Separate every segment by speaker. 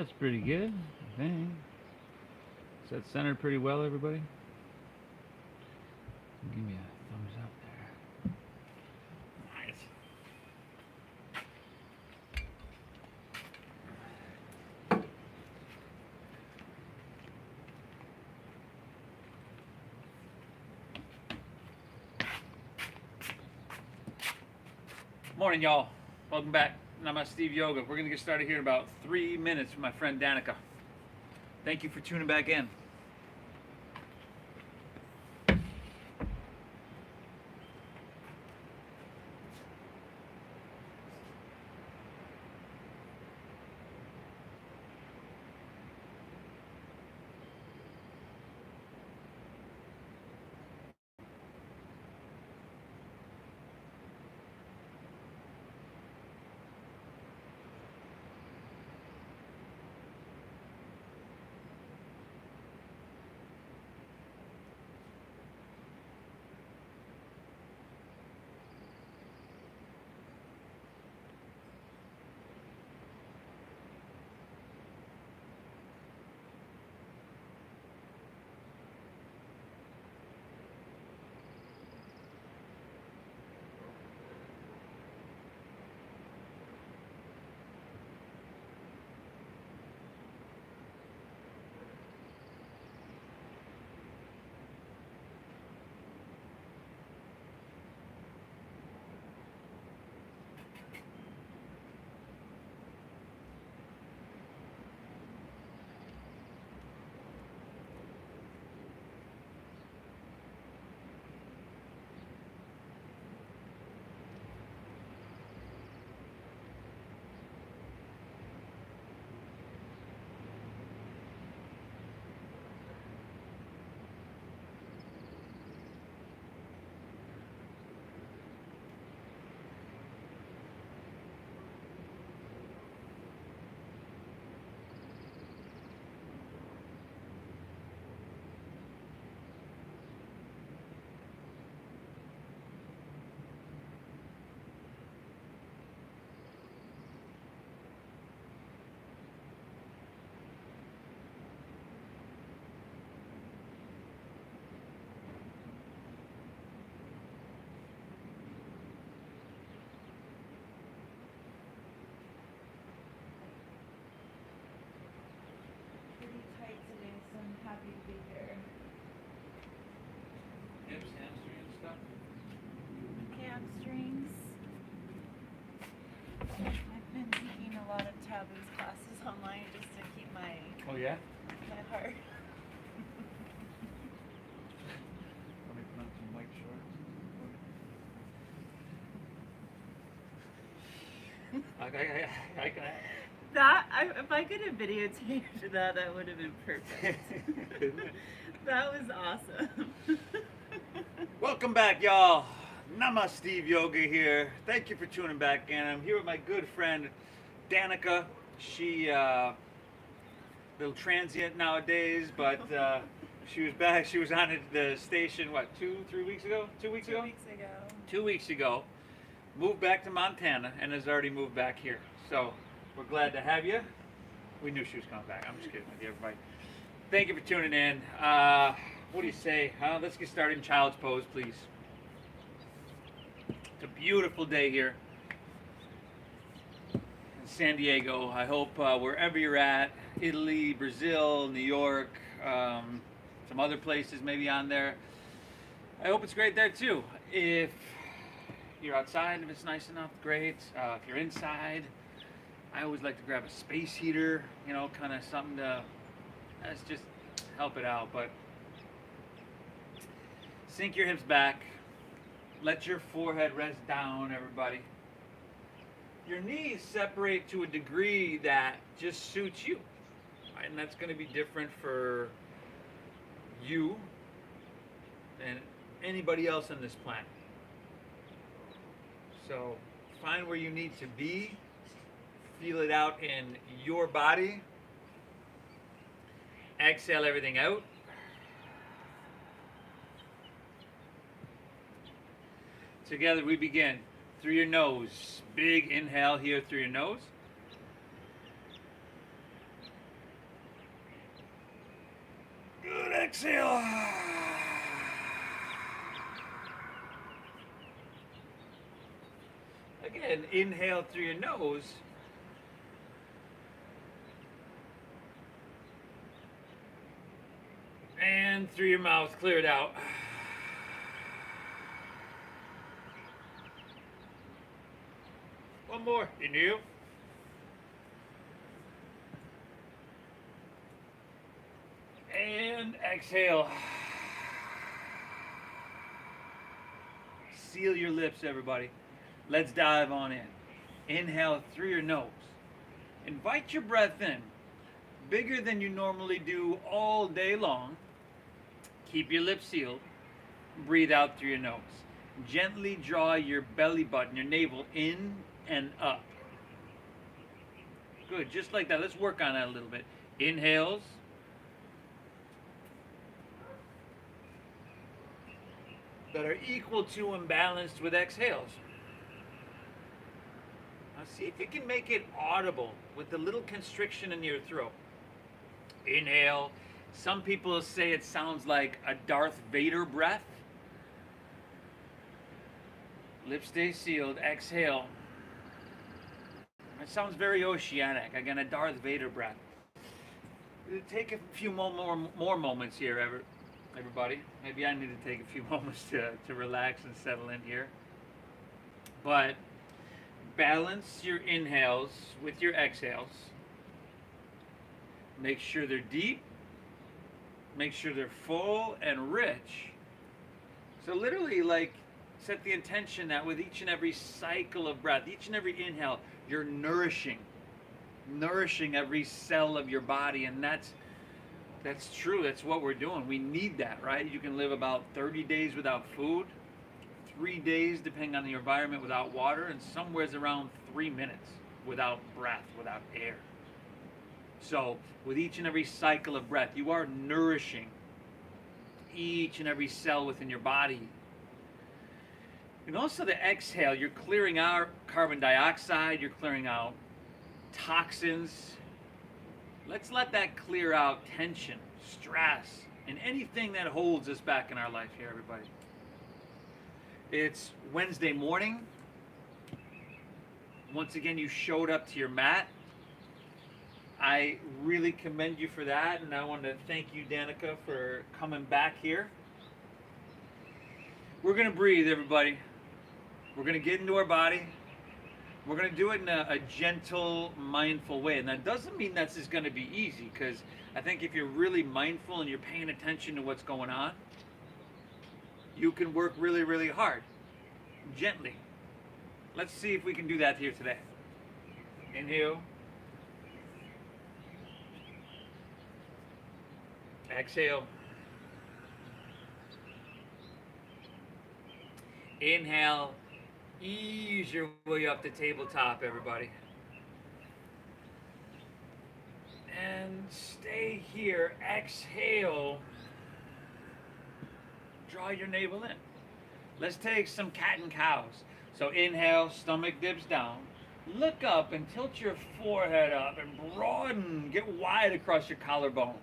Speaker 1: That's pretty good, I think. Is that centered pretty well, everybody? Give me a thumbs up there. Nice. Morning, y'all. Welcome back. Namasteve Yoga. We're going to get started here in about 3 minutes with my friend Danica. Thank you for tuning back in.
Speaker 2: Happy to be here.
Speaker 1: Hips, hamstrings, stuff.
Speaker 2: Hamstrings. I've been taking a lot of taboos classes online just to keep my
Speaker 1: Oh, yeah?
Speaker 2: heart.
Speaker 1: Let me put on some white shorts. I can.
Speaker 2: If I could have videotaped that would have been perfect. That was awesome.
Speaker 1: Welcome back, y'all. Namasteve Yoga here. Thank you for tuning back in. I'm here with my good friend Danica. She a little transient nowadays, but she was back. She was on at the station. What, 3 weeks ago? 2 weeks ago?
Speaker 2: 2 weeks ago.
Speaker 1: 2 weeks ago. Moved back to Montana and has already moved back here. So we're glad to have you. We knew she was coming back. I'm just kidding with you, everybody. Thank you for tuning in. What do you say? Let's get started in child's pose, please. It's a beautiful day here in San Diego. I hope wherever you're at, Italy, Brazil, New York, some other places maybe on there, I hope it's great there too. If you're outside, if it's nice enough, great. If you're inside, I always like to grab a space heater, you know, kind of something to just help it out. But sink your hips back. Let your forehead rest down, everybody. Your knees separate to a degree that just suits you. Right? And that's going to be different for you than anybody else on this planet. So find where you need to be. Feel it out in your body. Exhale everything out. Together we begin. Through your nose. Big inhale here through your nose. exhale. Again, inhale through your nose. And through your mouth, clear it out. One more. Inhale. And exhale. Seal your lips, everybody. Let's dive on in. Inhale through your nose. Invite your breath in, bigger than you normally do all day long. Keep your lips sealed. Breathe out through your nose. Gently draw your belly button, your navel, in and up. Good, just like that. Let's work on that a little bit. Inhales. That are equal to and balanced with exhales. Now see if you can make it audible with the little constriction in your throat. Inhale. Some people say it sounds like a Darth Vader breath. Lips stay sealed. Exhale. It sounds very oceanic. Again, a Darth Vader breath. Take a few more moments here, everybody. Maybe I need to take a few moments to relax and settle in here. But balance your inhales with your exhales. Make sure they're deep. Make sure they're full and rich. So literally, like, set the intention that with each and every cycle of breath, each and every inhale, you're nourishing every cell of your body. And that's true. That's what we're doing. We need that, right? You can live about 30 days without food, 3 days, depending on the environment, without water, and somewhere's around 3 minutes without breath, without air. So with each and every cycle of breath, you are nourishing each and every cell within your body. And also the exhale, you're clearing out carbon dioxide, you're clearing out toxins. Let's let that clear out tension, stress, and anything that holds us back in our life here, everybody. It's Wednesday morning. Once again, you showed up to your mat. I really commend you for that, and I want to thank you, Danica, for coming back here. We're going to breathe, everybody. We're going to get into our body. We're going to do it in a gentle, mindful way. And that doesn't mean that's just going to be easy, because I think if you're really mindful and you're paying attention to what's going on, you can work really, really hard, gently. Let's see if we can do that here today. Inhale. Exhale. Inhale. Ease your way up the tabletop, everybody. And stay here. Exhale. Draw your navel in. Let's take some cat and cows. So inhale, stomach dips down. Look up and tilt your forehead up and broaden, get wide across your collarbones.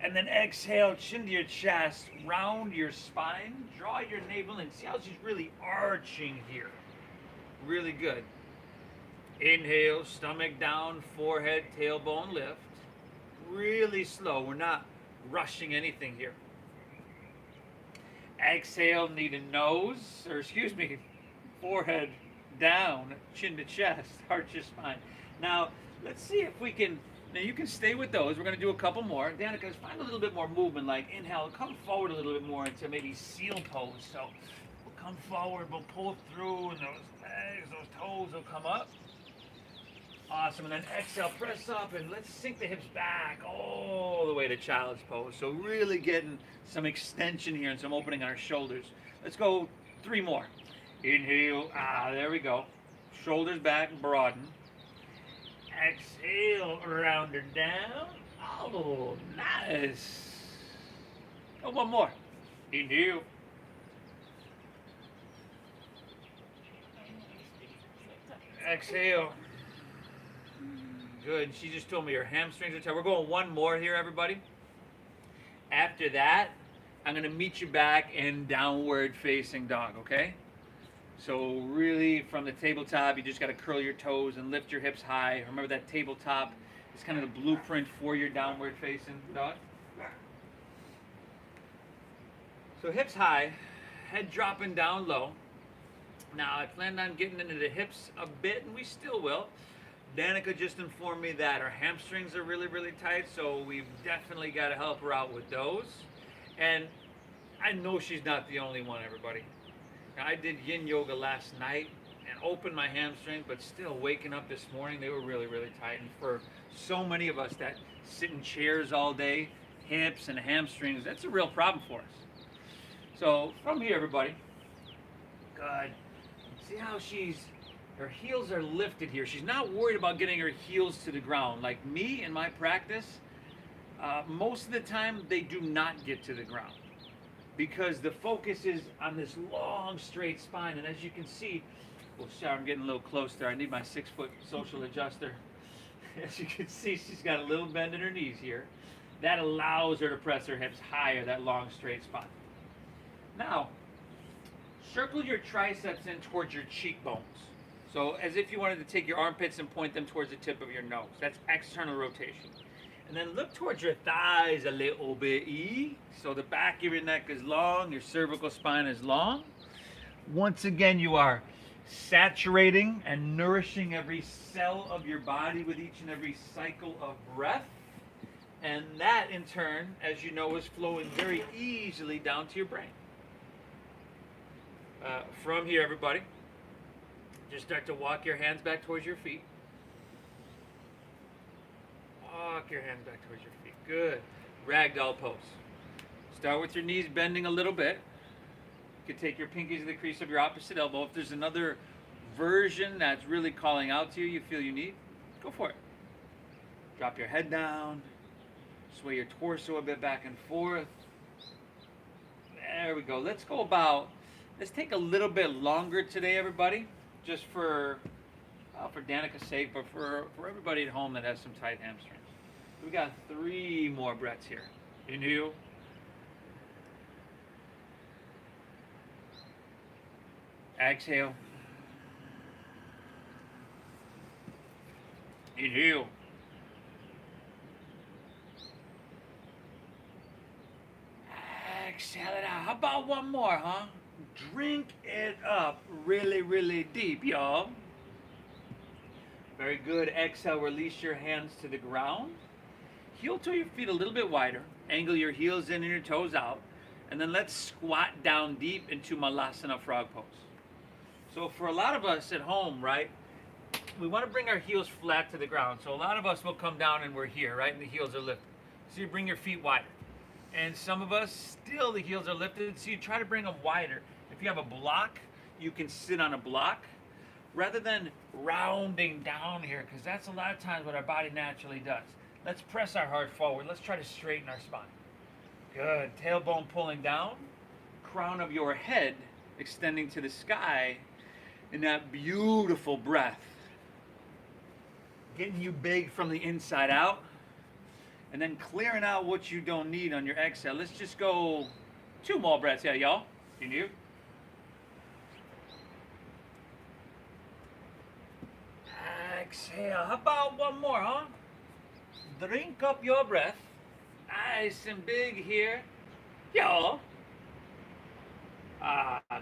Speaker 1: And then exhale, chin to your chest, round your spine, draw your navel in. See how she's really arching here. Really good. Inhale, stomach down, forehead, tailbone lift. Really slow. We're not rushing anything here. Exhale, knee to nose, forehead down, chin to chest, arch your spine. Now, let's see if we can. Now you can stay with those. We're going to do a couple more. Danica, find a little bit more movement, like inhale, come forward a little bit more into maybe seal pose. So we'll come forward, we'll pull through, and those legs, those toes will come up. Awesome. And then exhale, press up, and let's sink the hips back all the way to child's pose. So really getting some extension here and some opening on our shoulders. Let's go 3 more. Inhale. There we go. Shoulders back, broaden. Exhale, round her down. Oh, nice. Oh, one more. Inhale. Exhale. Good. She just told me her hamstrings are tight. We're going one more here, everybody. After that, I'm gonna meet you back in downward facing dog, okay? So really from the tabletop, you just gotta curl your toes and lift your hips high. Remember that tabletop is kind of the blueprint for your downward facing dog. So hips high, head dropping down low. Now I planned on getting into the hips a bit, and we still will. Danica just informed me that her hamstrings are really, really tight, so we've definitely got to help her out with those. And I know she's not the only one, everybody. Now, I did yin yoga last night and opened my hamstrings, but still waking up this morning, they were really, really tight. And for so many of us that sit in chairs all day, hips and hamstrings, that's a real problem for us. So from here, everybody, good. See how her heels are lifted here. She's not worried about getting her heels to the ground. Like me in my practice, most of the time they do not get to the ground because the focus is on this long, straight spine. And as you can see, well, sorry, I'm getting a little close there. I need my 6-foot social adjuster. As you can see, she's got a little bend in her knees here. That allows her to press her hips higher, that long, straight spine. Now, circle your triceps in towards your cheekbones. So as if you wanted to take your armpits and point them towards the tip of your nose. That's external rotation. And then look towards your thighs a little bit. So the back of your neck is long, your cervical spine is long. Once again, you are saturating and nourishing every cell of your body with each and every cycle of breath. And that, in turn, as you know, is flowing very easily down to your brain. From here, everybody, just start to walk your hands back towards your feet. Walk your hands back towards your feet. Good. Ragdoll pose. Start with your knees bending a little bit. You can take your pinkies to the crease of your opposite elbow. If there's another version that's really calling out to you, you feel you need, go for it. Drop your head down. Sway your torso a bit back and forth. There we go. Let's take a little bit longer today, everybody, just for Danica's sake, but for everybody at home that has some tight hamstrings. We got 3 more breaths here. Inhale. Exhale. Inhale. Exhale it out. How about one more, huh? Drink it up really, really deep, y'all. Very good. Exhale, release your hands to the ground. Heel toe your feet a little bit wider. Angle your heels in and your toes out. And then let's squat down deep into Malasana frog pose. So for a lot of us at home, right, we want to bring our heels flat to the ground. So a lot of us will come down and we're here, right, and the heels are lifted. So you bring your feet wider. And some of us, still the heels are lifted, so you try to bring them wider. If you have a block, you can sit on a block rather than rounding down here, because that's a lot of times what our body naturally does. Let's press our heart forward. Let's try to straighten our spine. Good. Tailbone pulling down. Crown of your head extending to the sky in that beautiful breath. Getting you big from the inside out. And then clearing out what you don't need on your exhale. Let's just go 2 more breaths here, y'all. Continue. Exhale. How about one more, huh? Drink up your breath. Nice and big here. Y'all.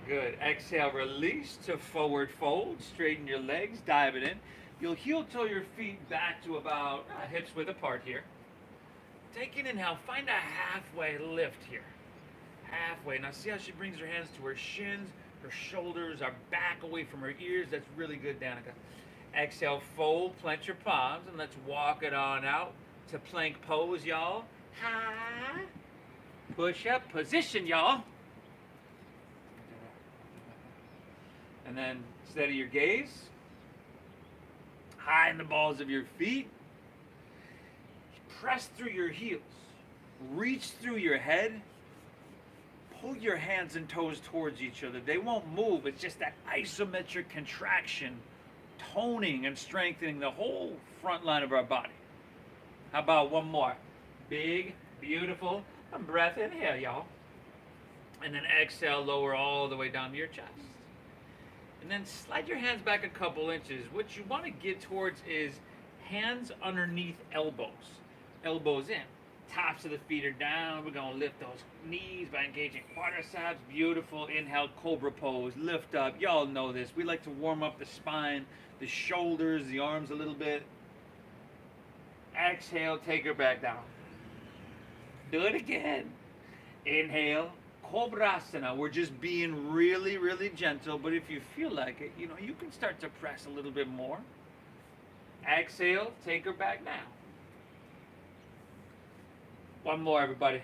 Speaker 1: Good. Exhale, release to forward fold. Straighten your legs, dive it in. You'll heel toe your feet back to about hips width apart here. Take an inhale. Find a halfway lift here. Halfway. Now see how she brings her hands to her shins. Her shoulders are back away from her ears. That's really good, Danica. Exhale, fold, plant your palms, and let's walk it on out to plank pose, y'all. High. Push up, position, y'all. And then steady your gaze. High in the balls of your feet. Press through your heels. Reach through your head. Pull your hands and toes towards each other. They won't move. It's just that isometric contraction, toning and strengthening the whole front line of our body. How about one more? Big, beautiful, A breath in here, y'all. And then exhale, lower all the way down to your chest. And then slide your hands back a couple inches. What you want to get towards is hands underneath elbows. Elbows in. Tops of the feet are down. We're going to lift those knees by engaging quadriceps. Beautiful. Inhale, cobra pose. Lift up. Y'all know this. We like to warm up the spine, the shoulders, the arms a little bit. Exhale, take her back down. Do it again. Inhale, Cobrasana. We're just being really, really gentle, but if you feel like it, you can start to press a little bit more. Exhale, take her back now. One more, everybody.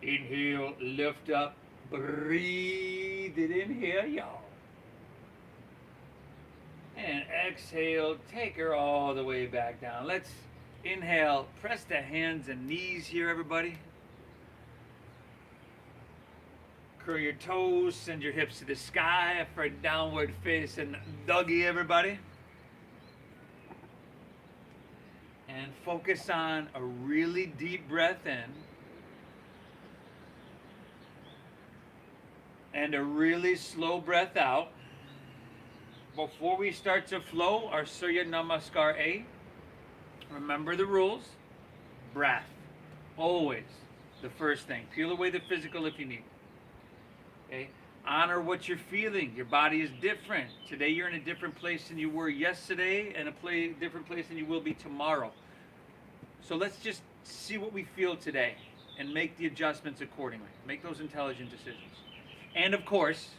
Speaker 1: Inhale, lift up, breathe it in here, y'all. And exhale, take her all the way back down. Let's inhale, press the hands and knees here, everybody. Curl your toes, send your hips to the sky for a downward facing doggy, everybody. And focus on a really deep breath in and a really slow breath out. Before we start to flow our Surya Namaskar 8, remember the rules. Breath. Always the first thing. Peel away the physical if you need. Okay? Honor what you're feeling. Your body is different. Today you're in a different place than you were yesterday and a different place than you will be tomorrow. So let's just see what we feel today and make the adjustments accordingly. Make those intelligent decisions. And of course,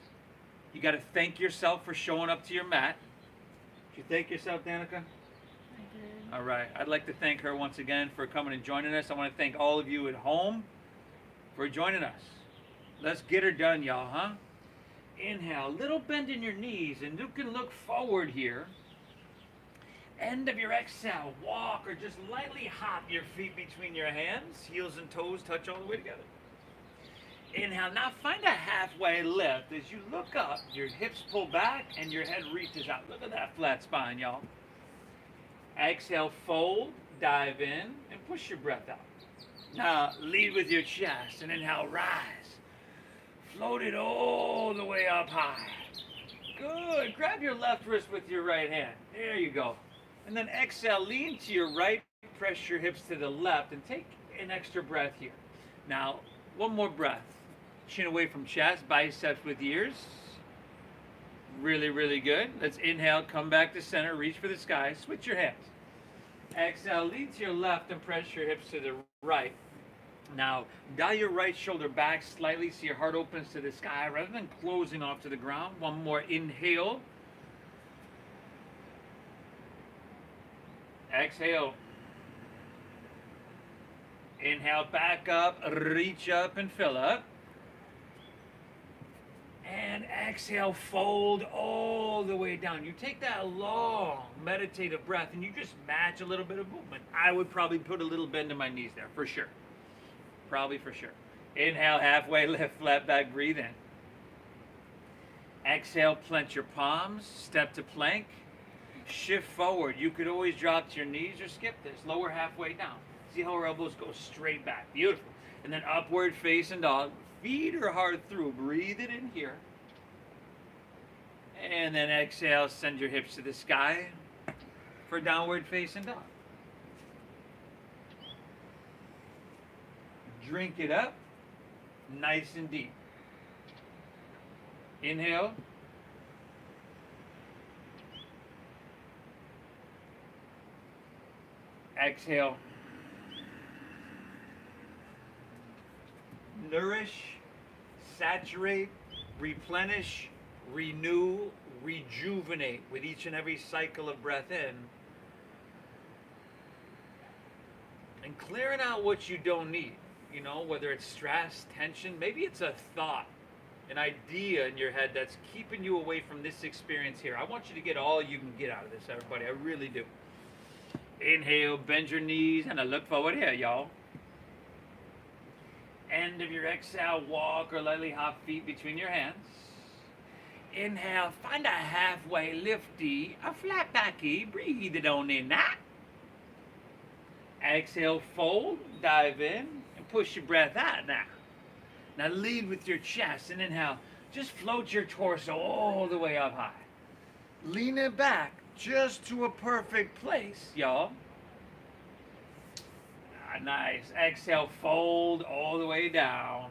Speaker 1: you got to thank yourself for showing up to your mat. Did you thank yourself, Danica?
Speaker 2: I did.
Speaker 1: All right. I'd like to thank her once again for coming and joining us. I want to thank all of you at home for joining us. Let's get her done, y'all, huh? Inhale, little bend in your knees, and you can look forward here. End of your exhale, walk or just lightly hop your feet between your hands. Heels and toes touch all the way together. Inhale, now find a halfway lift. As you look up, your hips pull back and your head reaches out. Look at that flat spine, y'all. Exhale, fold, dive in, and push your breath out. Now, lead with your chest, and inhale, rise. Float it all the way up high. Good. Grab your left wrist with your right hand. There you go. And then exhale, lean to your right, press your hips to the left, and take an extra breath here. Now, one more breath. Chin away from chest, biceps with ears. Really, really good. Let's inhale, come back to center, reach for the sky, switch your hands. Exhale, lean to your left and press your hips to the right. Now, dial your right shoulder back slightly so your heart opens to the sky rather than closing off to the ground. One more inhale. Exhale. Inhale, back up, reach up and fill up. And exhale, fold all the way down. You take that long meditative breath and you just match a little bit of movement. I would probably put a little bend in my knees there, for sure. Probably for sure. Inhale, halfway lift, flat back, breathe in. Exhale, clench your palms, step to plank. Shift forward. You could always drop to your knees or skip this. Lower halfway down. See how our elbows go straight back. Beautiful. And then upward facing dog. Feet are hard through. Breathe it in here. And then exhale, send your hips to the sky for downward facing dog. Drink it up. Nice and deep. Inhale. Exhale. Nourish, saturate, replenish, renew, rejuvenate with each and every cycle of breath in. And clearing out what you don't need, whether it's stress, tension, maybe it's a thought, an idea in your head that's keeping you away from this experience here. I want you to get all you can get out of this, everybody. I really do. Inhale, bend your knees, and I look forward here, y'all. End of your exhale, walk or lightly hop feet between your hands. Inhale, find a halfway lifty, a flat backy, breathe it on in that. Exhale, fold, dive in, and push your breath out now. Now lead with your chest and inhale. Just float your torso all the way up high. Lean it back just to a perfect place, y'all. Nice. Exhale, fold all the way down.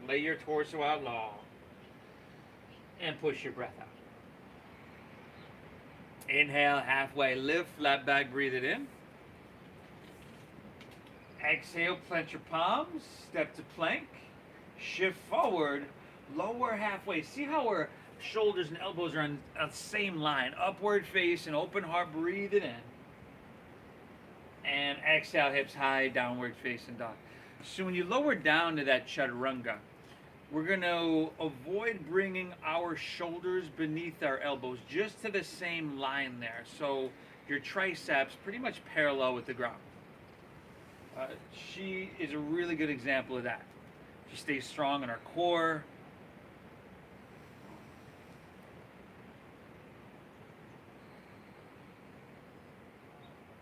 Speaker 1: Lay your torso out long. And push your breath out. Inhale, halfway lift, flat back, breathe it in. Exhale, plant your palms, step to plank. Shift forward, lower halfway. See how our shoulders and elbows are on the same line. Upward face and open heart, breathe it in. And exhale, hips high, downward facing dog. So when you lower down to that chaturanga, we're going to avoid bringing our shoulders beneath our elbows, just to the same line there. So your triceps pretty much parallel with the ground. She is a really good example of that. She stays strong in our core.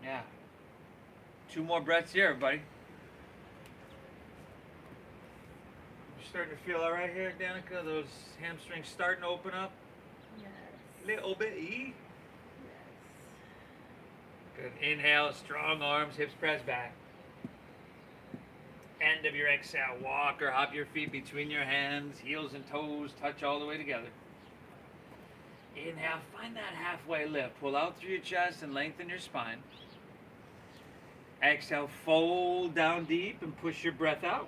Speaker 1: Yeah. 2 more breaths here, everybody. You're starting to feel all right here, Danica? Those hamstrings starting to open up?
Speaker 2: Yes.
Speaker 1: Little bit.
Speaker 2: Yes.
Speaker 1: Good. Inhale, strong arms, hips press back. End of your exhale, walk or hop your feet between your hands, heels and toes touch all the way together. Inhale, find that halfway lift. Pull out through your chest and lengthen your spine. Exhale, fold down deep and push your breath out.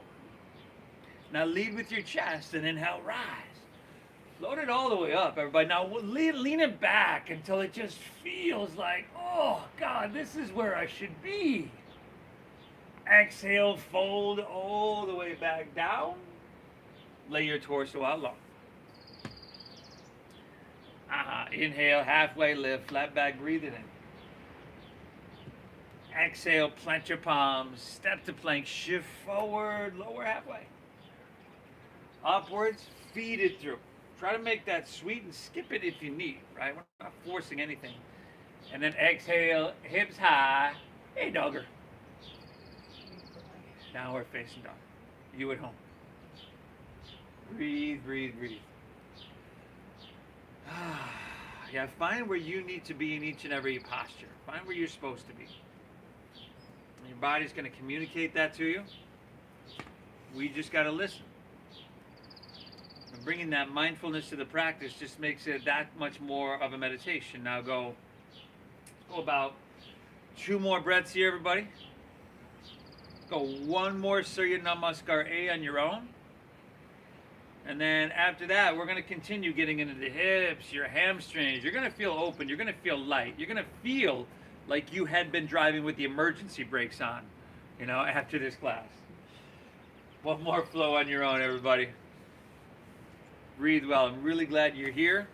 Speaker 1: Now lead with your chest and inhale, rise. Float it all the way up, everybody. Now lean it back until it just feels like, oh God, this is where I should be. Exhale, fold all the way back down. Lay your torso out long. Inhale, halfway lift, flat back, breathe it in. Exhale, plant your palms, step to plank, shift forward, lower halfway. Upwards, feed it through. Try to make that sweet and skip it if you need, right? We're not forcing anything. And then exhale, hips high. Hey, dogger. Downward facing dog. You at home. Breathe, breathe, breathe. Yeah, find where you need to be in each and every posture. Find where you're supposed to be. And your body's going to communicate that to you. We just got to listen. And bringing that mindfulness to the practice just makes it that much more of a meditation. Now go about 2 more breaths here, everybody. Go 1 more Surya Namaskar A on your own. And then after that, we're going to continue getting into the hips, your hamstrings. You're going to feel open. You're going to feel light. You're going to feel like you had been driving with the emergency brakes on, after this class. 1 more flow on your own, everybody. Breathe well. I'm really glad you're here.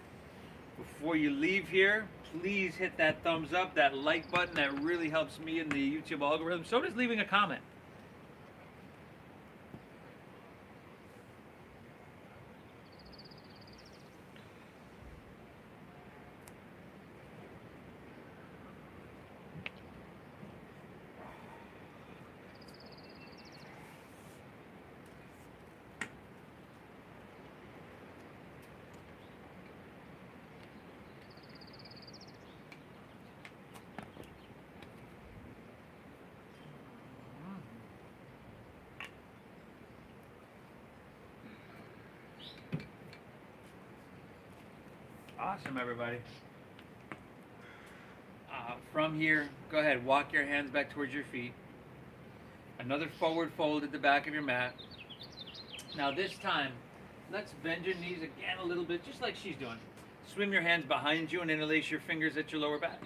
Speaker 1: Before you leave here, please hit that thumbs up, that like button. That really helps me in the YouTube algorithm. So does leaving a comment. Awesome, everybody. From here, go ahead, walk your hands back towards your feet. Another forward fold at the back of your mat. Now this time, let's bend your knees again a little bit, just like she's doing. Swim your hands behind you and interlace your fingers at your lower back.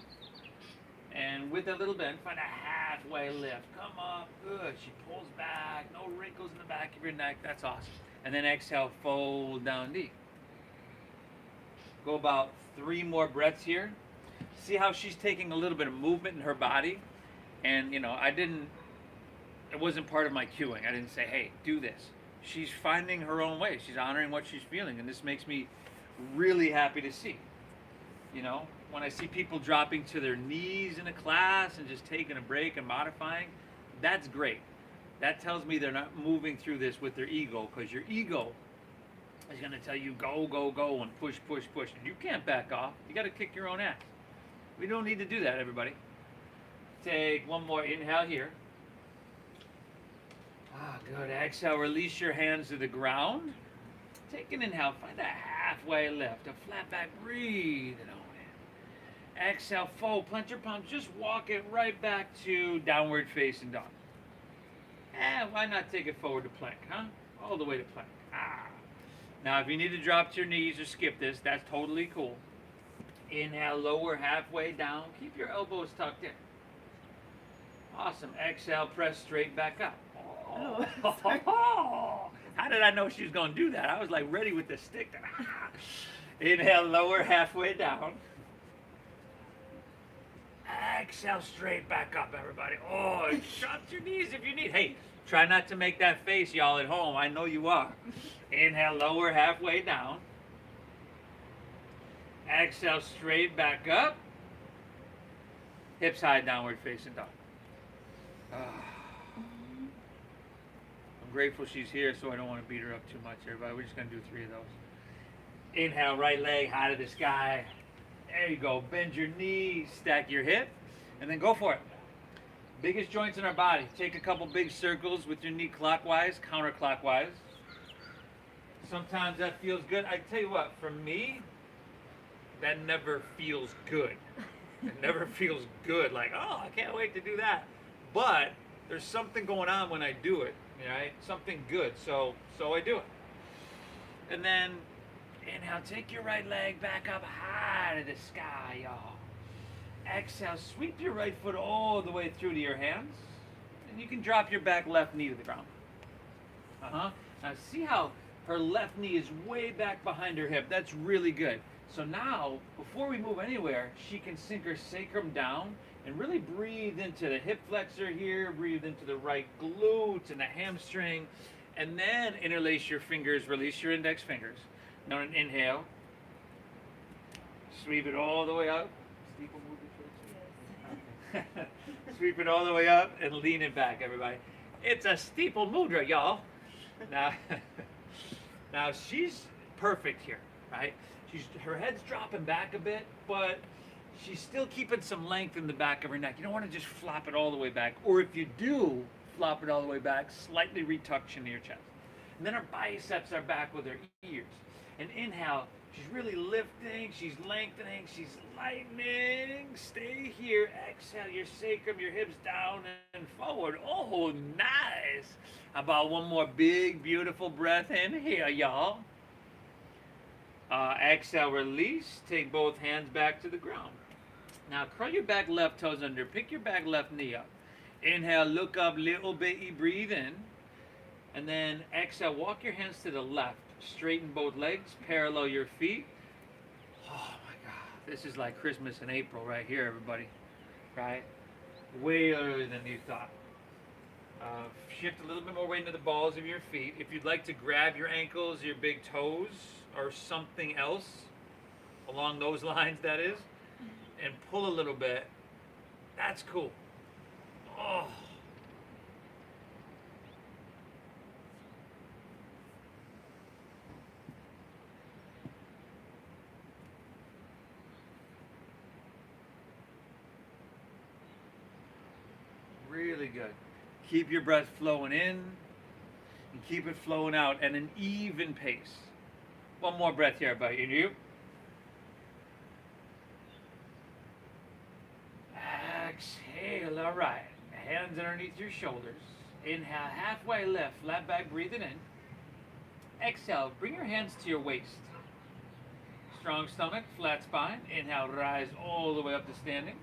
Speaker 1: And with that little bend, find a halfway lift. Come up, good. She pulls back, no wrinkles in the back of your neck. That's awesome. And then exhale, fold down deep. Go about 3 more breaths here. See how she's taking a little bit of movement in her body. And, it wasn't part of my cueing. I didn't say, hey, do this. She's finding her own way. She's honoring what she's feeling. And this makes me really happy to see. When I see people dropping to their knees in a class and just taking a break and modifying, that's great. That tells me they're not moving through this with their ego, because your ego is going to tell you go, go, go, and push, push, push. And you can't back off. You got to kick your own ass. We don't need to do that, everybody. Take one more inhale here. Ah, good. Exhale, release your hands to the ground. Take an inhale, find a halfway lift, a flat back, breathe it on in. Exhale, fold, plant your palms, just walk it right back to downward facing dog. And why not take it forward to plank, huh? All the way to plank. Ah. Now, if you need to drop to your knees or skip this, that's totally cool. Inhale, lower halfway down. Keep your elbows tucked in. Awesome. Exhale, press straight back up. Oh. How did I know she was going to do that? I was like ready with the stick. Inhale, lower halfway down. Exhale, straight back up, everybody. Oh, drop to your knees if you need. Hey, try not to make that face, y'all at home. I know you are. Inhale, lower halfway down. Exhale, straight back up. Hips high, downward facing dog. I'm grateful she's here, so I don't want to beat her up too much, everybody. We're just going to do 3 of those. Inhale, right leg high to the sky. There you go. Bend your knees, stack your hip, and then go for it. Biggest joints in our body. Take a couple big circles with your knee clockwise, counterclockwise. Sometimes that feels good. I tell you what, for me, that never feels good. It never feels good. Like, oh, I can't wait to do that. But there's something going on when I do it, right? Something good. So I do it. And then inhale, take your right leg back up high to the sky, y'all. Exhale, sweep your right foot all the way through to your hands. And you can drop your back left knee to the ground. Now see how her left knee is way back behind her hip. That's really good. So now, before we move anywhere, she can sink her sacrum down and really breathe into the hip flexor here, breathe into the right glutes and the hamstring, and then interlace your fingers, release your index fingers. Now an inhale, sweep it all the way up. Steeple move it towards you. Sweep it all the way up and lean it back, everybody. It's a steeple mudra, y'all. Now she's perfect here, right? Her head's dropping back a bit, but she's still keeping some length in the back of her neck. You don't want to just flop it all the way back. Or if you do flop it all the way back, slightly retuck into your chest. And then her biceps are back with her ears. And inhale, she's really lifting, she's lengthening, she's lightening. Stay here. Exhale, your sacrum, your hips down and forward. Oh, nice. How about one more big, beautiful breath in here, y'all? Exhale, release. Take both hands back to the ground. Now, curl your back left toes under. Pick your back left knee up. Inhale, look up, little baby, breathe in. And then exhale, walk your hands to the left. Straighten both legs, parallel your feet. Oh my God, this is like Christmas in April right here, everybody. Right? Way earlier than you thought. Shift a little bit more weight into the balls of your feet. If you'd like to grab your ankles, your big toes, or something else along those lines, that is, and pull a little bit, that's cool. Oh. Really good. Keep your breath flowing in and keep it flowing out at an even pace. One more breath here, everybody. In you. Exhale. All right. Hands underneath your shoulders. Inhale, halfway lift, flat back, breathing in. Exhale, bring your hands to your waist. Strong stomach, flat spine. Inhale, rise all the way up to standing.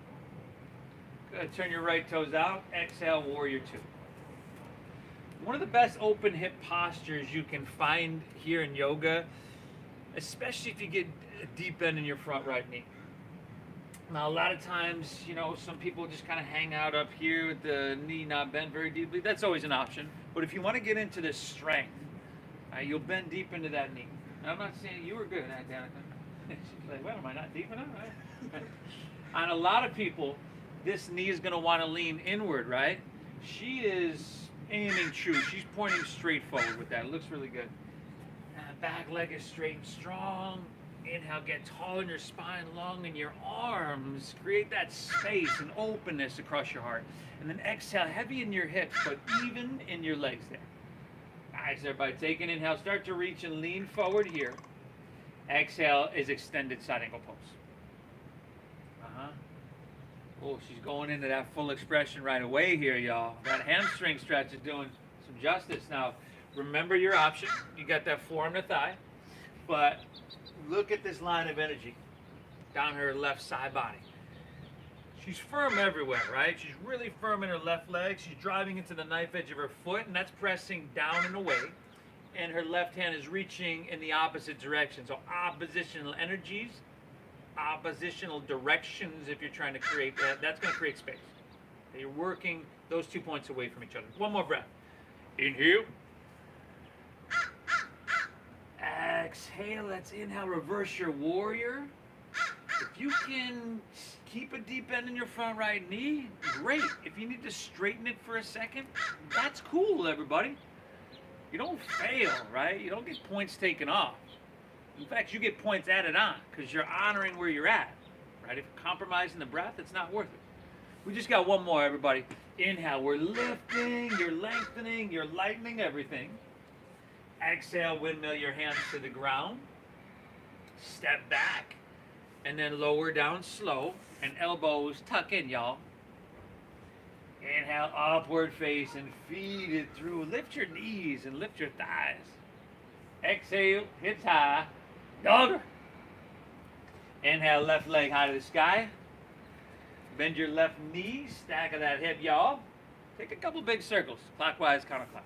Speaker 1: Good. Turn your right toes out. Exhale, warrior 2. One of the best open hip postures you can find here in yoga, especially if you get a deep bend in your front right knee. Now, a lot of times, you know, some people just kind of hang out up here with the knee not bent very deeply. That's always an option. But if you want to get into this strength, you'll bend deep into that knee. Now, I'm not saying you were good at that, Danica. She's like, well, am I not deep enough? Right? On a lot of people, this knee is going to want to lean inward, right? She is aiming true. She's pointing straight forward with that. It looks really good. Back leg is straight and strong. Inhale, get tall in your spine, long in your arms. Create that space and openness across your heart. And then exhale, heavy in your hips, but even in your legs there. Nice, everybody. Take an inhale. Start to reach and lean forward here. Exhale is extended side angle pose. Oh, she's going into that full expression right away here, y'all. That hamstring stretch is doing some justice. Now, remember your option. You got that forearm to thigh. But look at this line of energy down her left side body. She's firm everywhere, right? She's really firm in her left leg. She's driving into the knife edge of her foot, and that's pressing down and away. And her left hand is reaching in the opposite direction. So oppositional energies, oppositional directions, if you're trying to create that, that's going to create space. You're working those 2 points away from each other. One more breath. Inhale. Exhale. Let's inhale. Reverse your warrior. If you can keep a deep bend in your front right knee, great. If you need to straighten it for a second, that's cool, everybody. You don't fail, right? You don't get points taken off. In fact, you get points added on because you're honoring where you're at, right? If you're compromising the breath, it's not worth it. We just got one more, everybody. Inhale, we're lifting, you're lengthening, you're lightening everything. Exhale, windmill your hands to the ground. Step back, and then lower down slow, and elbows tuck in, y'all. Inhale, upward face, and feed it through. Lift your knees and lift your thighs. Exhale, hips high. Dogger. Inhale, left leg high to the sky. Bend your left knee, stack of that hip, y'all. Take a couple big circles, clockwise, counterclockwise.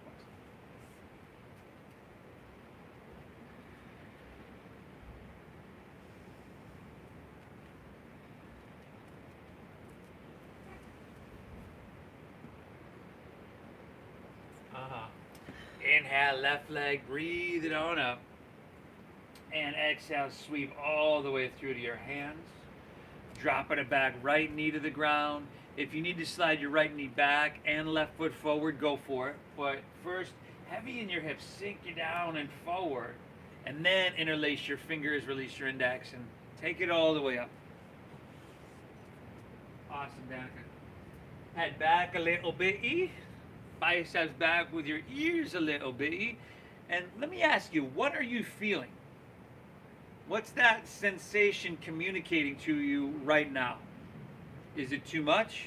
Speaker 1: Inhale, left leg, breathe it on up. And exhale, sweep all the way through to your hands. Dropping it back, right knee to the ground. If you need to slide your right knee back and left foot forward, go for it. But first, heavy in your hips, sink you down and forward. And then interlace your fingers, release your index, and take it all the way up. Awesome, Danica. Head back a little bit. Biceps back with your ears a little bit. And let me ask you, what are you feeling? What's that sensation communicating to you right now? Is it too much?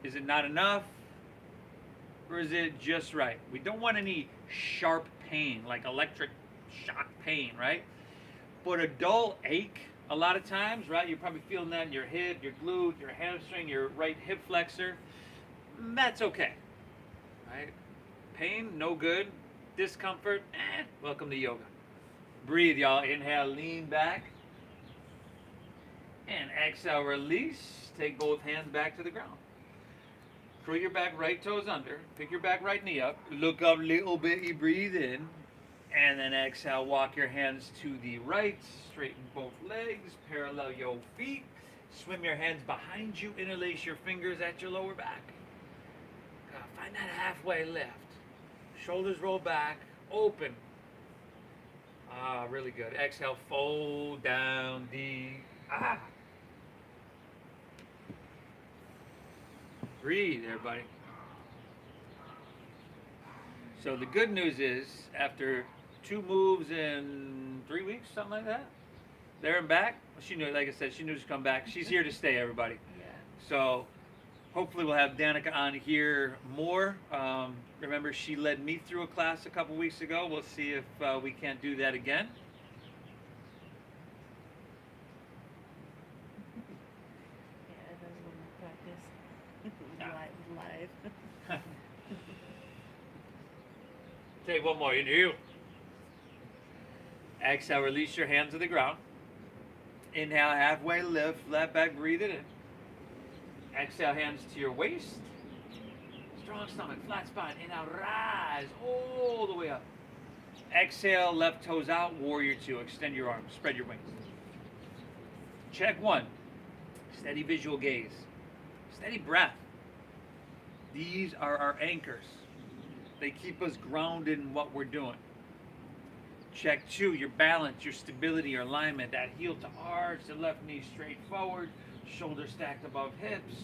Speaker 1: Is it not enough? Or is it just right? We don't want any sharp pain, like electric shock pain, right? But a dull ache, a lot of times, right? You're probably feeling that in your hip, your glute, your hamstring, your right hip flexor. That's okay, right? Pain, no good. Discomfort, welcome to yoga. Breathe, y'all. Inhale, lean back. And exhale, release. Take both hands back to the ground. Curl your back right toes under. Pick your back right knee up. Look up a little bit. You breathe in. And then exhale, walk your hands to the right. Straighten both legs. Parallel your feet. Swim your hands behind you. Interlace your fingers at your lower back. Find that halfway lift. Shoulders roll back. Open. Really good. Exhale, fold down, deep. Breathe, everybody. So the good news is, after 2 moves in 3 weeks, something like that, there and back, she knew, like I said, she knew to come back. She's here to stay, everybody.
Speaker 2: Yeah.
Speaker 1: So hopefully we'll have Danica on here more. Remember, she led me through a class a couple weeks ago. We'll see if we can't do that again.
Speaker 2: Yeah, that was one more practice. Live.
Speaker 1: Take one more. Inhale. Exhale, release your hands to the ground. Inhale, halfway lift, flat back, breathe it in. Exhale, hands to your waist. Strong stomach, flat spine. Inhale, rise all the way up. Exhale, left toes out, warrior 2. Extend your arms, spread your wings. Check 1. Steady visual gaze. Steady breath. These are our anchors. They keep us grounded in what we're doing. Check 2, your balance, your stability, your alignment. That heel to arch, the left knee straight forward, shoulder stacked above hips.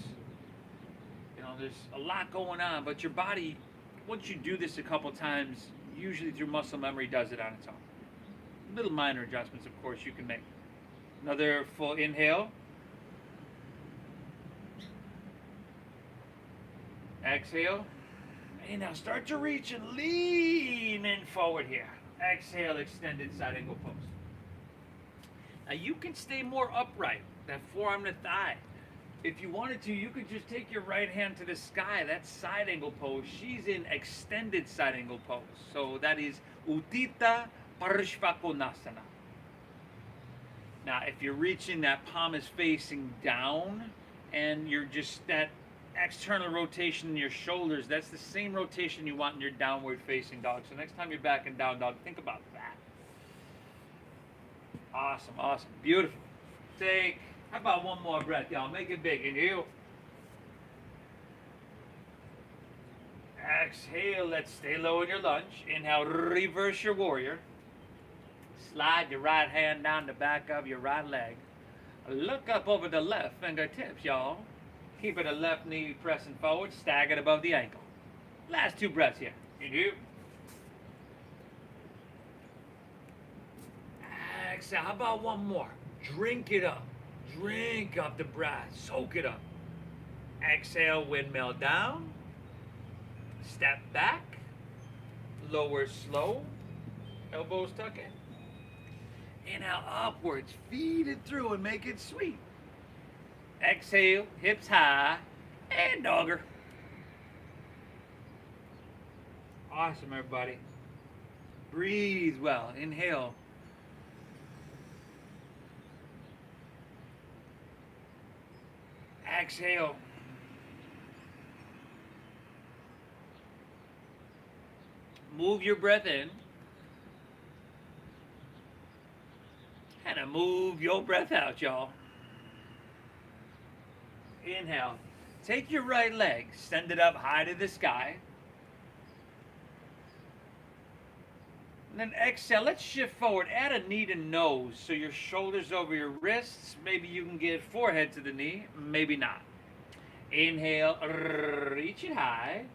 Speaker 1: You know, there's a lot going on, but your body, once you do this a couple times, usually through muscle memory, does it on its own. Little minor adjustments, of course, you can make. Another full inhale. Exhale. And now start to reach and lean in forward here. Exhale, extended side angle pose. Now you can stay more upright, that forearm to thigh. If you wanted to, you could just take your right hand to the sky. That's side angle pose. She's in extended side angle pose. So that is Uttita Parishvakonasana. Now, if you're reaching, that palm is facing down, and you're just that external rotation in your shoulders, that's the same rotation you want in your downward facing dog. So next time you're back in down dog, think about that. Awesome, awesome, beautiful. How about one more breath, y'all? Make it big. Inhale. Exhale, let's stay low in your lunge. Inhale, reverse your warrior. Slide your right hand down the back of your right leg. Look up over the left fingertips, y'all. Keeping the left knee pressing forward, staggered above the ankle. Last 2 breaths here. Inhale. Exhale. How about one more? Drink it up. Drink up the breath. Soak it up. Exhale, windmill down. Step back. Lower slow. Elbows tuck in. Inhale upwards. Feed it through and make it sweet. Exhale, hips high, and dogger. Awesome, everybody. Breathe well. Inhale. Exhale. Move your breath in. And move your breath out, y'all. Inhale. Take your right leg, send it up high to the sky. And then exhale. Let's shift forward. Add a knee to nose, so your shoulders over your wrists. Maybe you can get forehead to the knee, maybe not. Inhale, reach it high.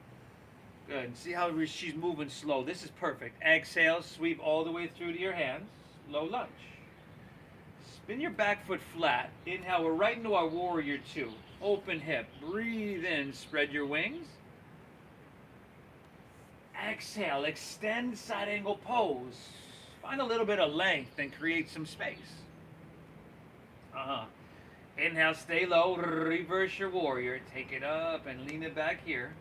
Speaker 1: Good. See how she's moving slow. This is perfect. Exhale, sweep all the way through to your hands. Low lunge. Spin your back foot flat. Inhale, we're right into our warrior 2. Open hip. Breathe in, spread your wings. Exhale, extend side angle pose. Find a little bit of length and create some space. Inhale, stay low, reverse your warrior. Take it up and lean it back here.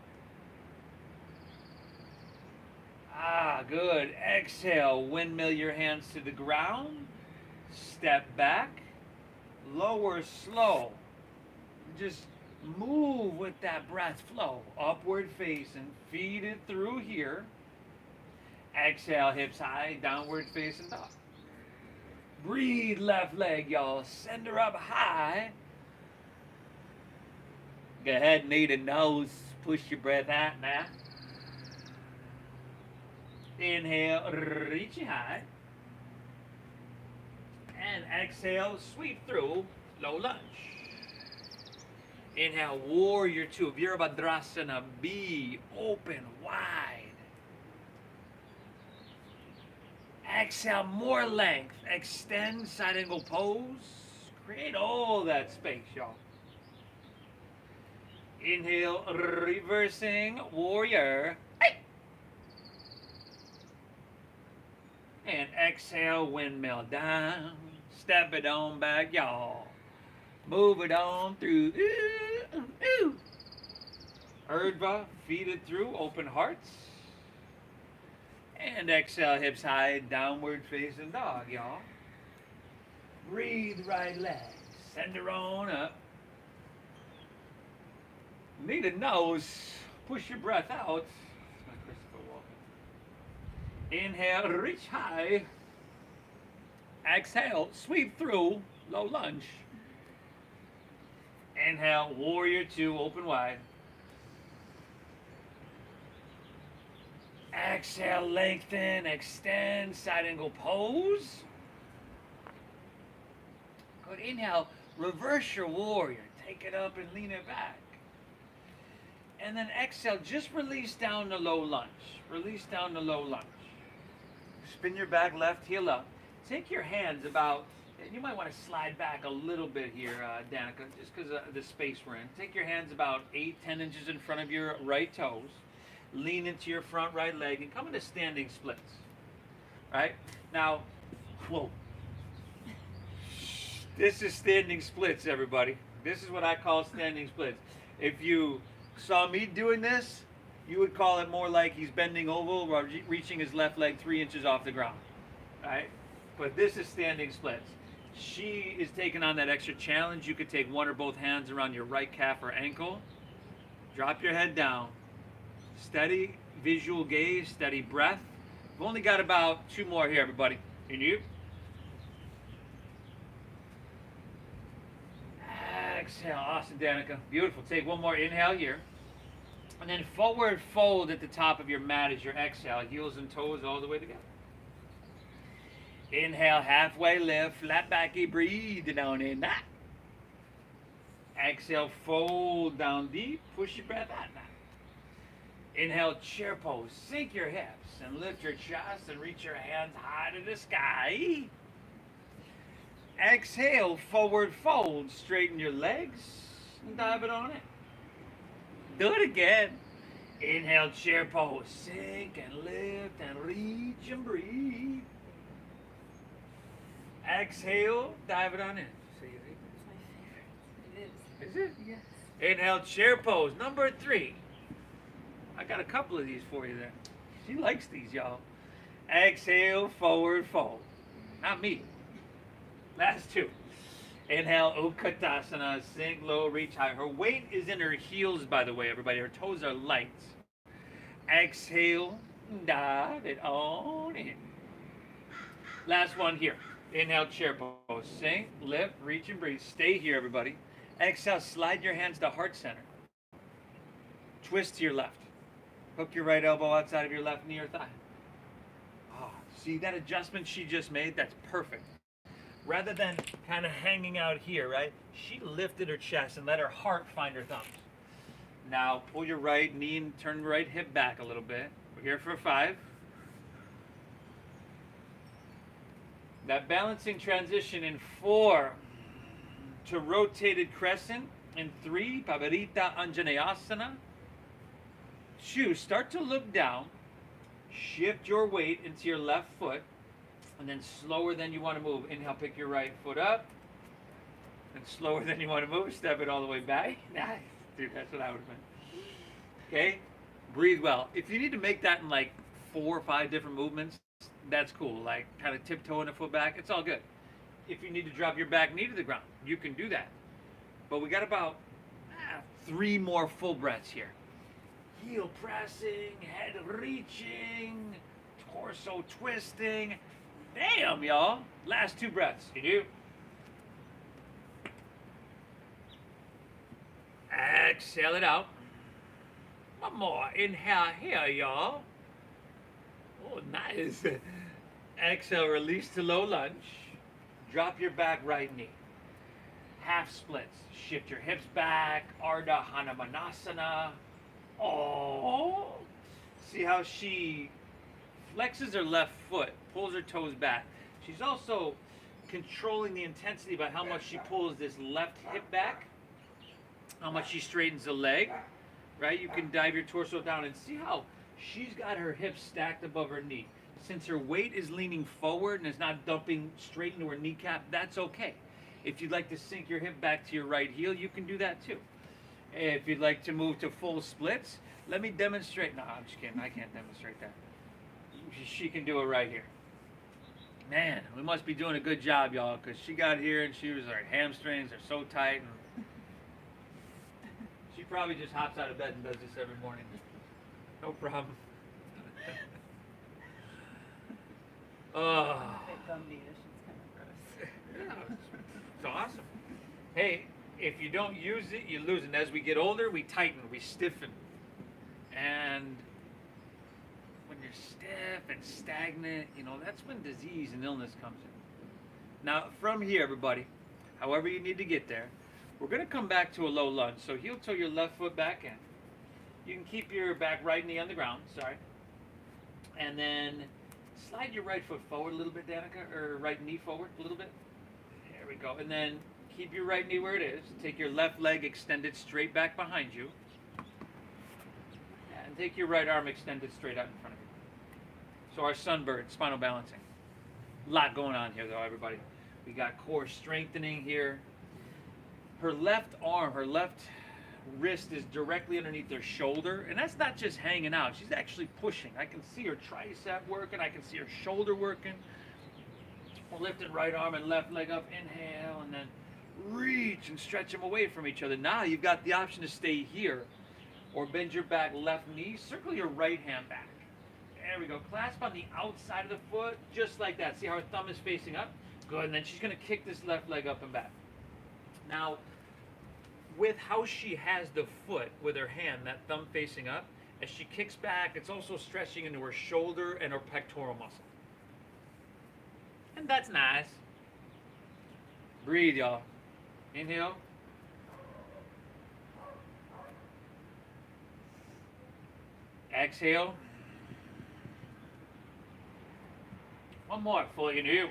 Speaker 1: Good. Exhale, windmill your hands to the ground. Step back. Lower slow. Just move with that breath flow. Upward facing. Feed it through here. Exhale, hips high, downward facing dog. Breathe left leg, y'all. Send her up high. Go ahead, knee to nose. Push your breath out now. Inhale, reach it high. And exhale, sweep through, low lunge. Inhale, warrior 2, Virabhadrasana, B, open, wide. Exhale, more length, extend side angle pose. Create all that space, y'all. Inhale, reversing, warrior. And exhale, windmill down. Step it on back, y'all. Move it on through. Ooh, ooh. Urdhva, feed it through, open hearts. And exhale, hips high, downward facing dog, y'all. Breathe right leg. Send her on up. Knee to nose. Push your breath out. Inhale, reach high. Exhale, sweep through, low lunge. Inhale, warrior 2, open wide. Exhale, lengthen, extend, side angle pose. Good. Inhale, reverse your warrior. Take it up and lean it back. And then exhale, just release down the low lunge. Release down the low lunge. Spin your back, left heel up. Take your hands about, you might want to slide back a little bit here, Danica, just because of the space we're in. Take your hands about 8-10 inches in front of your right toes. Lean into your front right leg and come into standing splits. Right? Now, whoa. This is standing splits, everybody. This is what I call standing splits. If you saw me doing this, you would call it more like he's bending over while reaching his left leg 3 inches off the ground. Right? But this is standing splits. She is taking on that extra challenge. You could take one or both hands around your right calf or ankle. Drop your head down. Steady visual gaze, steady breath. We've only got about 2 more here, everybody. And you? Exhale. Awesome, Danica. Beautiful. Take one more inhale here. And then forward fold at the top of your mat as your exhale. Heels and toes all the way together. Inhale, halfway lift, flat backy, breathe down in that. Exhale, fold down deep, push your breath out now. Inhale, chair pose, sink your hips and lift your chest and reach your hands high to the sky. Exhale, forward fold, straighten your legs and dive it on in. Do it again. Inhale, chair pose, sink and lift and reach and breathe. Exhale, dive it on in.
Speaker 2: It's my favorite. It is.
Speaker 1: Is it?
Speaker 2: Yes.
Speaker 1: Inhale, chair pose, number 3. I got a couple of these for you there. She likes these, y'all. Exhale, forward fold. Not me. Last 2. Inhale, Utkatasana, sink low, reach high. Her weight is in her heels, by the way, everybody. Her toes are light. Exhale, dive it on in. Last one here. Inhale, chair pose. Sink, lift, reach, and breathe. Stay here, everybody. Exhale, slide your hands to heart center. Twist to your left. Hook your right elbow outside of your left knee or thigh. Oh, see that adjustment she just made? That's perfect. Rather than kind of hanging out here, right? She lifted her chest and let her heart find her thumbs. Now, pull your right knee and turn the right hip back a little bit. We're here for 5. That balancing transition in 4 to rotated crescent. In 3, Pavarita Anjaneyasana. 2, start to look down. Shift your weight into your left foot. And then slower than you want to move. Inhale, pick your right foot up. And slower than you want to move, step it all the way back. Nice. Dude, that's what I would have meant. Okay? Breathe well. If you need to make that in like 4 or 5 different movements, that's cool. Like kind of tiptoeing the foot back, it's all good. If you need to drop your back knee to the ground, you can do that. But we got about 3 more full breaths here. Heel pressing, head reaching, torso twisting. Damn, y'all. Last 2 breaths. You do. Exhale it out. One more. Inhale here, y'all. Oh, nice. Exhale, release to low lunge. Drop your back right knee. Half splits. Shift your hips back. Ardha Hanumanasana. Oh. See how she flexes her left foot, pulls her toes back. She's also controlling the intensity by how much she pulls this left hip back, how much she straightens the leg, right? You can dive your torso down and see how she's got her hips stacked above her knee. Since her weight is leaning forward and is not dumping straight into her kneecap, that's okay. If you'd like to sink your hip back to your right heel, you can do that too. If you'd like to move to full splits, let me demonstrate. No, I'm just kidding. I can't demonstrate that. She can do it right here. Man, we must be doing a good job, y'all, because she got here and she was like, hamstrings are so tight. And she probably just hops out of bed and does this every morning. No problem. Oh.
Speaker 2: It's kind of gross.
Speaker 1: Yeah, it's awesome. Hey, if you don't use it, you lose it. And as we get older, we tighten, we stiffen. And when you're stiff and stagnant, you know, that's when disease and illness comes in. Now, from here, everybody, however you need to get there, we're going to come back to a low lunge. So heel toe your left foot back in. You can keep your back right knee on the ground, sorry. And then slide your right foot forward a little bit, Danica, or right knee forward a little bit. There we go. And then keep your right knee where it is. Take your left leg extended straight back behind you. And take your right arm extended straight out in front of you. So our sunbird, spinal balancing. A lot going on here though, everybody. We got core strengthening here. Her left arm, her left wrist is directly underneath her shoulder, and that's not just hanging out. She's actually pushing. I can see her tricep working. I can see her shoulder working. We're lifting right arm and left leg up. Inhale, and then reach and stretch them away from each other. Now you've got the option to stay here, or bend your back left knee. Circle your right hand back. There we go. Clasp on the outside of the foot, just like that. See how her thumb is facing up? Good. And then she's going to kick this left leg up and back. Now, with how she has the foot with her hand, that thumb facing up, as she kicks back, it's also stretching into her shoulder and her pectoral muscle. And that's nice. Breathe, y'all. Inhale. Exhale. One more, fully inhale.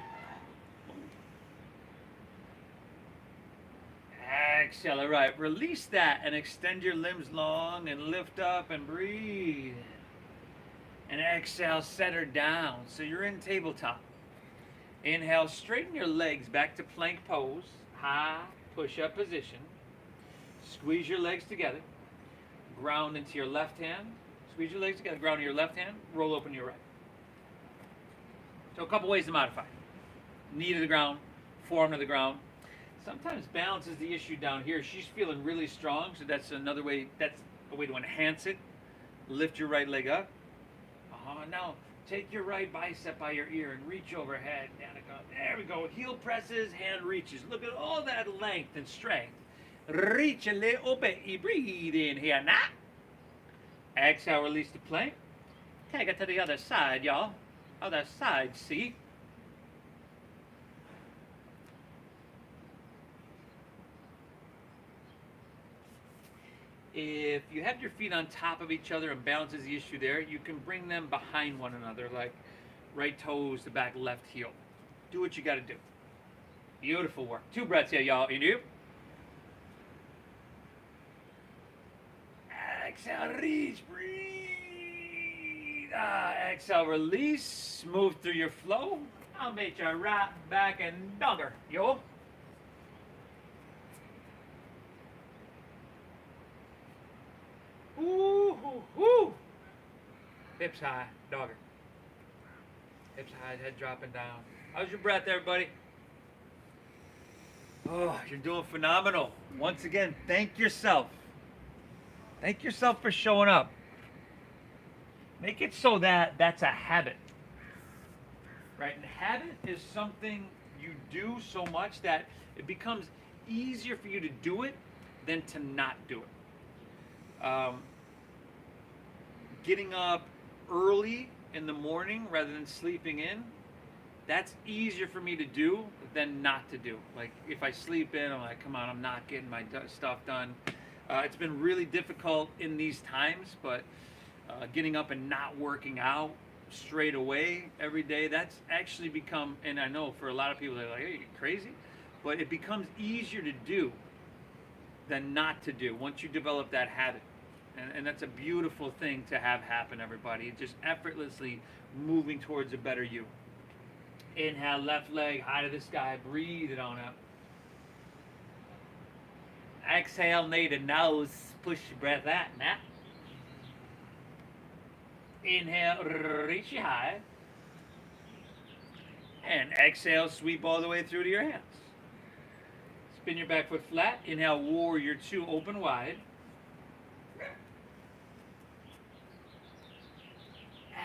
Speaker 1: Exhale. All right, release that and extend your limbs long and lift up and breathe. And exhale, set her down. So you're in tabletop. Inhale, straighten your legs back to plank pose. High push-up position. Squeeze your legs together. Ground into your left hand. Squeeze your legs together. Ground to your left hand. Roll open your right. So a couple ways to modify. Knee to the ground. Forearm to the ground. Sometimes balance is the issue down here. She's feeling really strong, so that's another way. That's a way to enhance it. Lift your right leg up. Now take your right bicep by your ear and reach overhead. Danica. There we go. Heel presses, hand reaches. Look at all that length and strength. Reach a little bit. Breathe in here now. Exhale, release the plank. Take it to the other side, y'all. Other side, see? If you have your feet on top of each other and balance is the issue there, you can bring them behind one another, like right toes to back left heel. Do what you got to do. Beautiful work. 2 breaths here, y'all. Inhale. Exhale, reach, breathe. Exhale, release. Move through your flow. I'll make you right back and dogger, yo. Ooh, ooh. Hips high, dogger. Hips high, head dropping down. How's your breath, everybody? Oh, you're doing phenomenal. Once again, thank yourself. Thank yourself for showing up. Make it so that that's a habit. Right? And habit is something you do so much that it becomes easier for you to do it than to not do it. Getting up early in the morning rather than sleeping in, that's easier for me to do than not to do. Like if I sleep in, I'm like, come on, I'm not getting my stuff done. It's been really difficult in these times, but getting up and not working out straight away every day, that's actually become, and I know for a lot of people, they're like, hey, you crazy? But it becomes easier to do than not to do once you develop that habit. And that's a beautiful thing to have happen, everybody. Just effortlessly moving towards a better you. Inhale, left leg high to the sky. Breathe it on up. Exhale, knee to nose. Push your breath out now. Inhale, reach you high. And exhale, sweep all the way through to your hands. Spin your back foot flat. Inhale, warrior 2, open wide.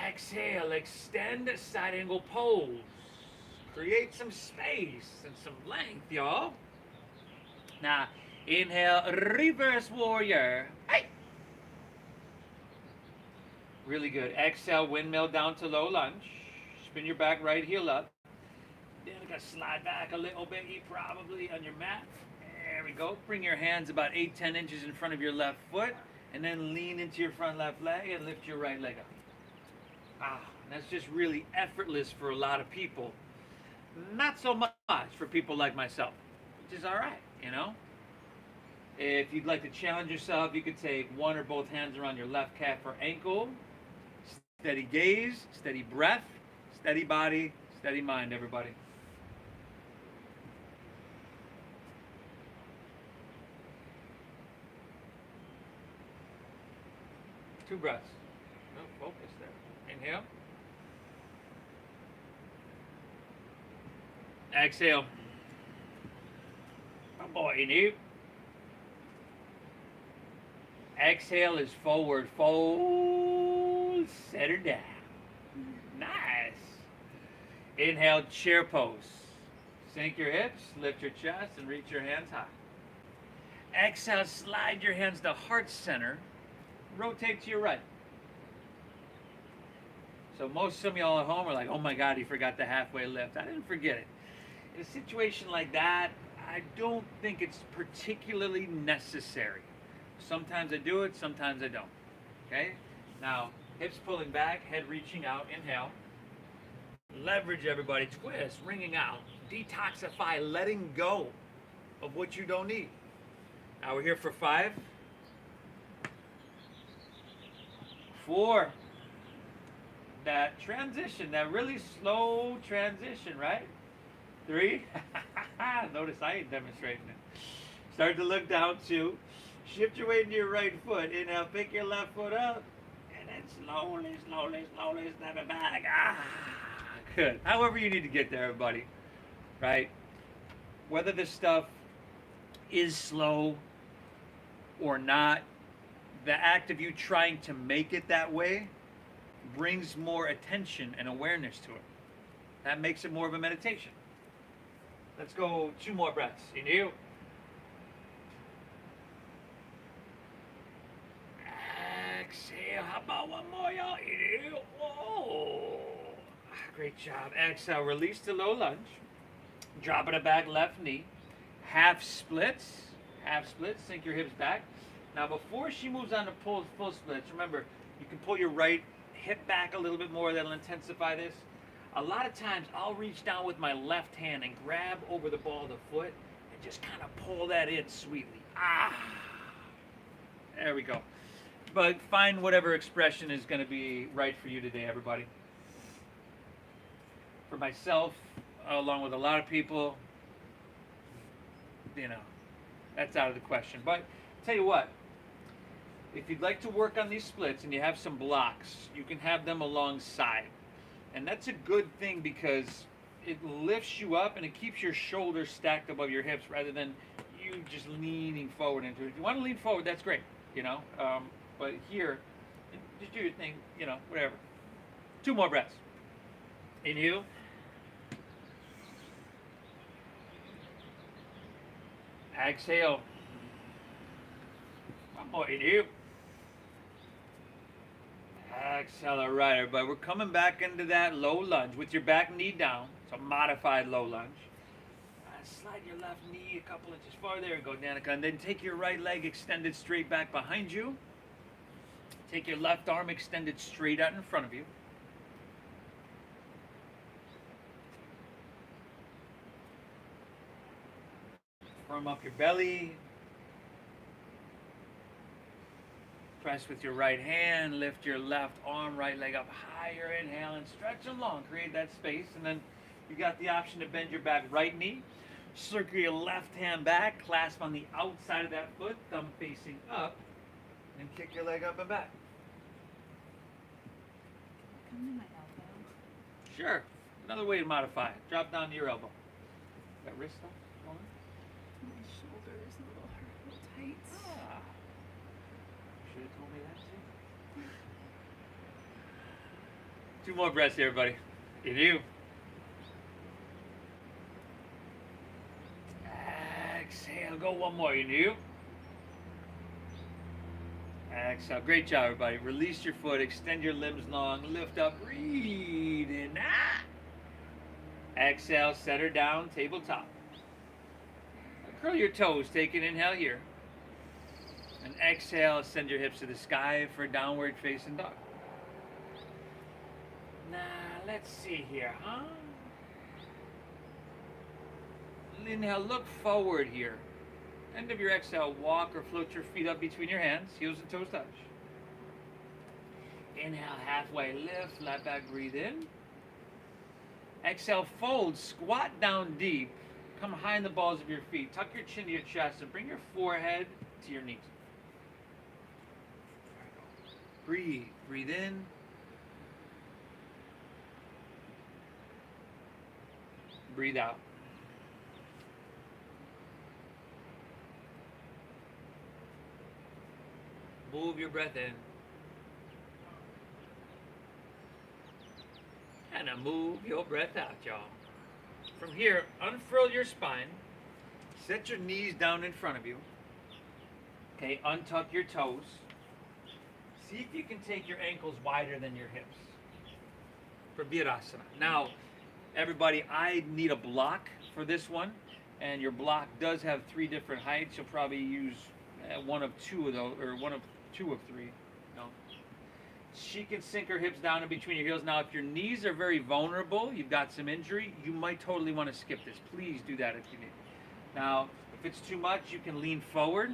Speaker 1: Exhale, extend side angle pose. Create some space and some length, y'all. Now, inhale, reverse warrior. Hey. Really good. Exhale, windmill down to low lunge. Spin your back right heel up. Then you're gonna slide back a little bit, probably on your mat. There we go. Bring your hands about 8-10 inches in front of your left foot, and then lean into your front left leg and lift your right leg up. That's just really effortless for a lot of people. Not so much for people like myself, which is all right, you know. If you'd like to challenge yourself, you could take one or both hands around your left calf or ankle. Steady gaze, steady breath, steady body, steady mind, everybody. Two breaths. No focus there. Inhale. Exhale. Come on, inhale. Exhale is forward fold, set her down. Nice. Inhale, chair pose. Sink your hips, lift your chest, and reach your hands high. Exhale, slide your hands to heart center. Rotate to your right. So most of y'all at home are like, oh my God, he forgot the halfway lift. I didn't forget it. In a situation like that, I don't think it's particularly necessary. Sometimes I do it, sometimes I don't. Okay? Now, hips pulling back, head reaching out, inhale. Leverage, everybody, twist, ringing out. Detoxify, letting go of what you don't need. Now we're here for 5, 4. That transition, that really slow transition, right? 3. Notice I ain't demonstrating it. Start to look down. 2. Shift your weight into your right foot. Inhale, pick your left foot up. And then slowly step it back. Good. However you need to get there, everybody. Right? Whether this stuff is slow or not, the act of you trying to make it that way brings more attention and awareness to it. That makes it more of a meditation. Let's go 2 more breaths. Inhale. Exhale. How about one more, y'all? Inhale. Whoa. Great job. Exhale. Release to low lunge. Dropping it back, left knee. Half splits. Half splits. Sink your hips back. Now, before she moves on to full splits, remember, you can pull your right hip back a little bit more. That'll intensify this. A lot of times, I'll reach down with my left hand and grab over the ball of the foot and just kind of pull that in sweetly. There we go. But find whatever expression is going to be right for you today, everybody. For myself, along with a lot of people, you know, that's out of the question. But tell you what, if you'd like to work on these splits and you have some blocks, you can have them alongside. And that's a good thing because it lifts you up and it keeps your shoulders stacked above your hips rather than you just leaning forward into it. If you want to lean forward, that's great, you know. But here, just do your thing, you know, whatever. 2 more breaths. Inhale. Exhale. One more. Inhale. Exhale. All right, everybody. We're coming back into that low lunge with your back knee down. It's a modified low lunge. Slide your left knee a couple inches farther. There you go, Danica. And then take your right leg extended straight back behind you. Take your left arm extended straight out in front of you. Firm up your belly. Press with your right hand. Lift your left arm, right leg up higher. Inhale and stretch them long. Create that space. And then you got the option to bend your back right knee. Circle your left hand back. Clasp on the outside of that foot. Thumb facing up. And kick your leg up and back.
Speaker 2: Come to my elbow.
Speaker 1: Sure. Another way to modify it. Drop down to your elbow. Got wrist stuff going?
Speaker 2: My shoulder is a little tight.
Speaker 1: Should have told me that too. 2 more breaths here, everybody. Inhale. Exhale. Go 1 more. Inhale. Exhale. Great job, everybody. Release your foot. Extend your limbs long. Lift up. Breathe in. Exhale. Set her down. Tabletop. Curl your toes. Take an inhale here. And exhale. Send your hips to the sky for downward facing dog. Now, let's see here, huh? Inhale. Look forward here. End of your exhale, walk or float your feet up between your hands, heels and toes touch. Inhale, halfway lift, flat back, breathe in. Exhale, fold, squat down deep. Come high in the balls of your feet. Tuck your chin to your chest and bring your forehead to your knees. Breathe, breathe in. Breathe out. Move your breath in. And now move your breath out, y'all. From here, unfurl your spine. Set your knees down in front of you. Okay, untuck your toes. See if you can take your ankles wider than your hips for Virasana. Now, everybody, I need a block for this one. And your block does have 3 different heights. You'll probably use one of 2 of those, or one of 2 of 3. No. She can sink her hips down in between your heels. Now, if your knees are very vulnerable, you've got some injury, you might totally want to skip this. Please do that if you need. Now, if it's too much, you can lean forward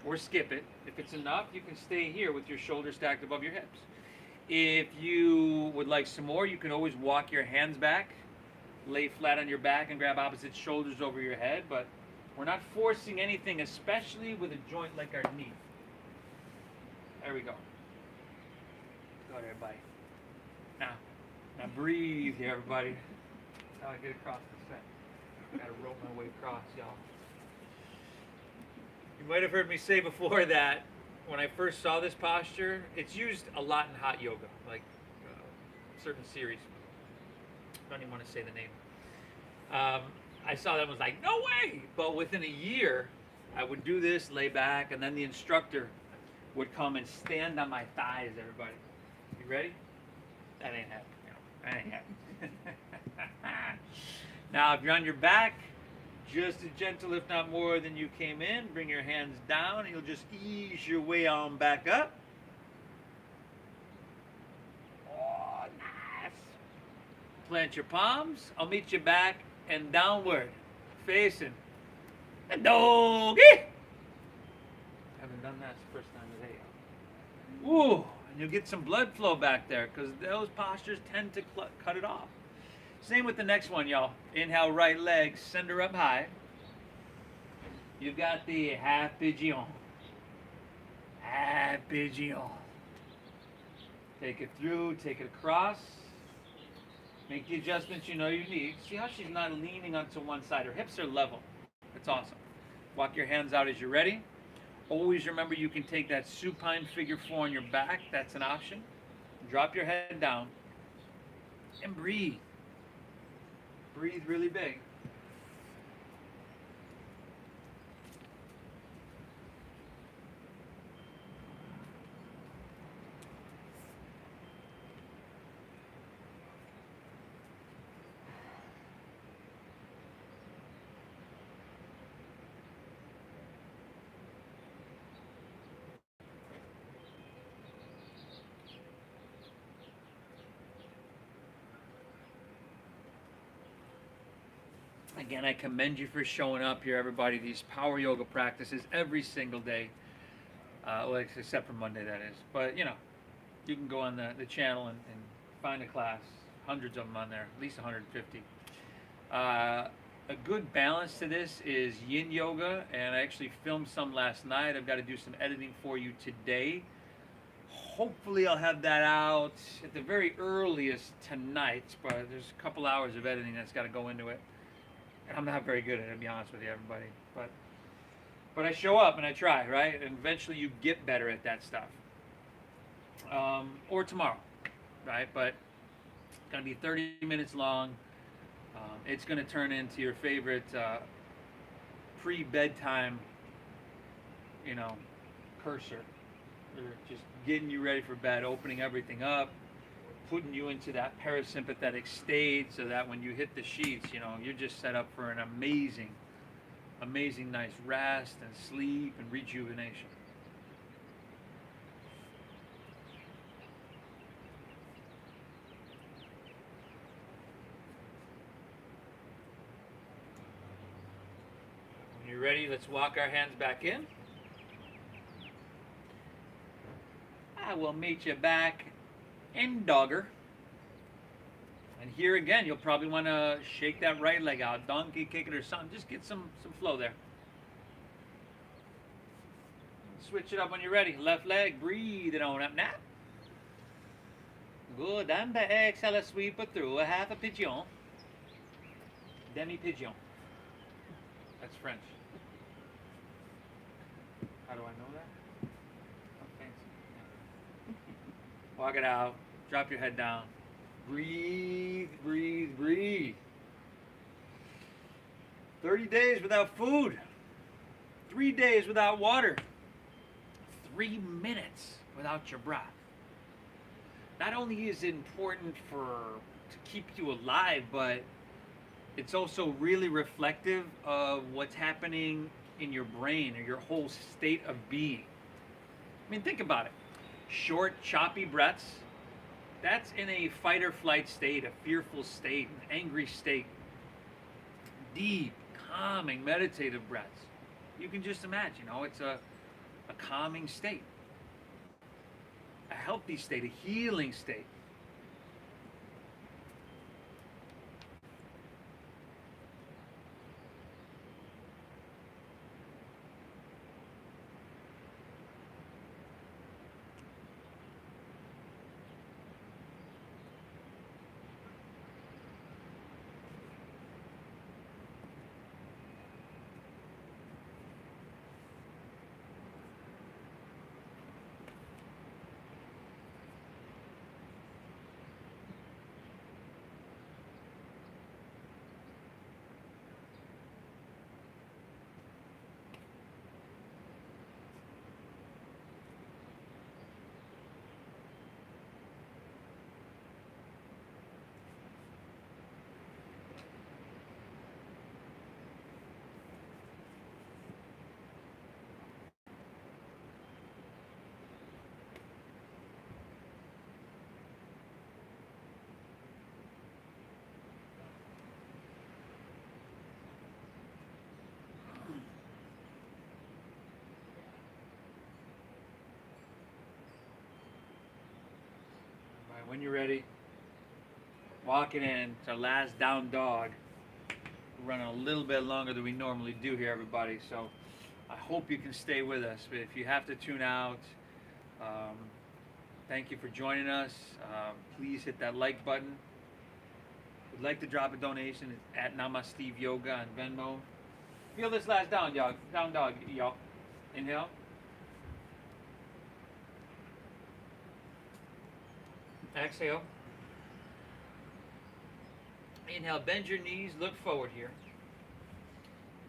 Speaker 1: or skip it. If it's enough, you can stay here with your shoulders stacked above your hips. If you would like some more, you can always walk your hands back, lay flat on your back, and grab opposite shoulders over your head. But we're not forcing anything, especially with a joint like our knee. There we go. Go there, everybody. Now breathe here, everybody. That's how I get across the set. Gotta rope my way across, y'all. You might have heard me say before that when I first saw this posture, it's used a lot in hot yoga, like certain series. I don't even want to say the name. I saw that and was like, no way! But within a year, I would do this, lay back, and then the instructor would come and stand on my thighs, everybody. You ready? That ain't happening. That ain't happening. Now, if you're on your back, just as gentle, if not more than you came in, bring your hands down, and you'll just ease your way on back up. Oh, nice. Plant your palms. I'll meet you back and downward, facing. And doggy. Haven't done that. It's the first time today. Ooh, and you'll get some blood flow back there because those postures tend to cut it off. Same with the next one, y'all. Inhale, right leg, send her up high. You've got the half pigeon. Half pigeon. Take it through, take it across. Make the adjustments you know you need. See how she's not leaning onto one side. Her hips are level. That's awesome. Walk your hands out as you're ready. Always remember you can take that supine figure 4 on your back. That's an option. Drop your head down and breathe. Breathe really big. Again, I commend you for showing up here, everybody. These power yoga practices every single day. Well, except for Monday, that is. But, you know, you can go on the channel and find a class. Hundreds of them on there, at least 150. A good balance to this is yin yoga, and I actually filmed some last night. I've got to do some editing for you today. Hopefully I'll have that out at the very earliest tonight, but there's a couple hours of editing that's got to go into it. I'm not very good at it, to be honest with you, everybody. But I show up and I try, right? And eventually you get better at that stuff. Or tomorrow, right? But it's going to be 30 minutes long. It's going to turn into your favorite pre-bedtime, cursor. They're just getting you ready for bed, opening everything up, putting you into that parasympathetic state so that when you hit the sheets, you know, you're just set up for an amazing, amazing night's rest and sleep and rejuvenation. When you're ready, let's walk our hands back in. I will meet you back in dogger. And here again, you'll probably want to shake that right leg out, donkey kick it or something. Just get some flow there. Switch it up when you're ready. Left leg, breathe it on up now. Good, and the exhale, sweep it through. A half a pigeon. Demi pigeon. That's French. How do I know that? Oh, thanks. Yeah. Walk it out. Drop your head down. Breathe, breathe, breathe. 30 days without food. 3 days without water. 3 minutes without your breath. Not only is it important to keep you alive, but it's also really reflective of what's happening in your brain or your whole state of being. I mean, think about it. Short, choppy breaths. That's in a fight or flight state, a fearful state, an angry state. Deep, calming, meditative breaths. You can just imagine, you know, it's a calming state. A healthy state, a healing state. When you're ready, walking in to last down dog. We're running a little bit longer than we normally do here, everybody, so I hope you can stay with us. But if you have to tune out, thank you for joining us. Please hit that like button. If you'd like to drop a donation, it's at Namasteve Yoga on Venmo. Feel this last down dog, y'all. Inhale. Exhale. Inhale, bend your knees, look forward here.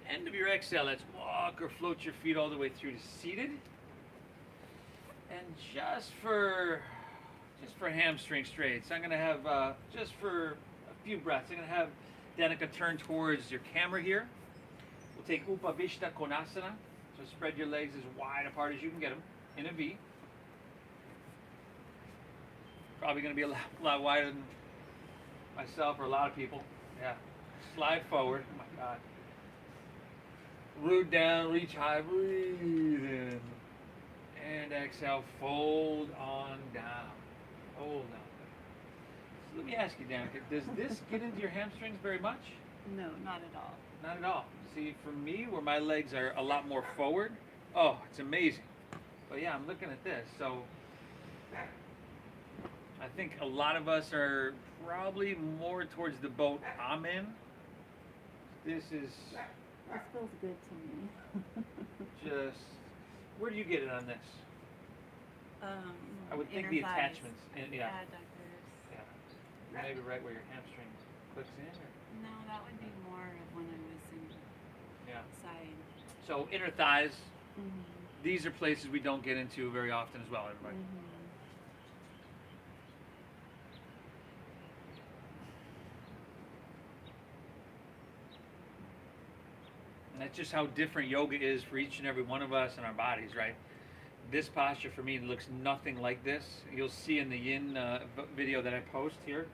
Speaker 1: End of your exhale, let's walk or float your feet all the way through to seated. And just for hamstring straights, I'm going to have, just for a few breaths, I'm going to have Danica turn towards your camera here. We'll take Upavishta Konasana. So spread your legs as wide apart as you can get them in a V. Probably going to be a lot wider than myself or a lot of people. Yeah. Slide forward. Oh my God. Root down, reach high, breathe in. And exhale, fold on down. Hold on. So let me ask you, Danica, does this get into your hamstrings very much?
Speaker 2: No, not at all.
Speaker 1: Not at all. See, for me, where my legs are a lot more forward, oh, it's amazing. But yeah, I'm looking at this. So I think a lot of us are probably more towards the boat I'm in. This
Speaker 2: feels good to me.
Speaker 1: just, where do you get it on this? I would think the
Speaker 2: thighs.
Speaker 1: attachments. Yeah.
Speaker 2: Adductors.
Speaker 1: Yeah. Maybe right where your hamstring clicks in? Or?
Speaker 2: No, that would be more of when I was in
Speaker 1: Yeah.
Speaker 2: side.
Speaker 1: So inner thighs, these are places we don't get into very often as well, everybody. And that's just how different yoga is for each and every one of us and our bodies, right? This posture for me looks nothing like this. You'll see in the yin video that I post here.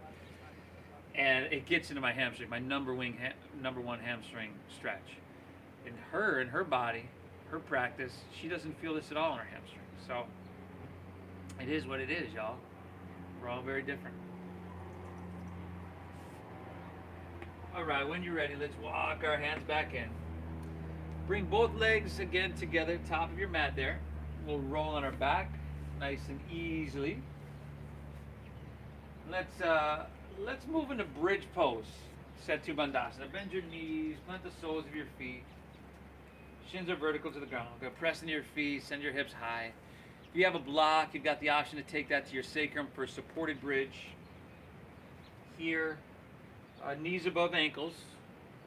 Speaker 1: And it gets into my hamstring, my number one hamstring stretch. In her body, her practice, she doesn't feel this at all in her hamstring. So it is what it is, y'all. We're all very different. All right, when you're ready, let's walk our hands back in. Bring both legs again together, top of your mat there. We'll roll on our back, nice and easily. Let's move into bridge pose, Setu Bandhasana. Bend your knees, plant the soles of your feet. Shins are vertical to the ground. Okay, press into your feet, send your hips high. If you have a block, you've got the option to take that to your sacrum for a supported bridge. Here, knees above ankles.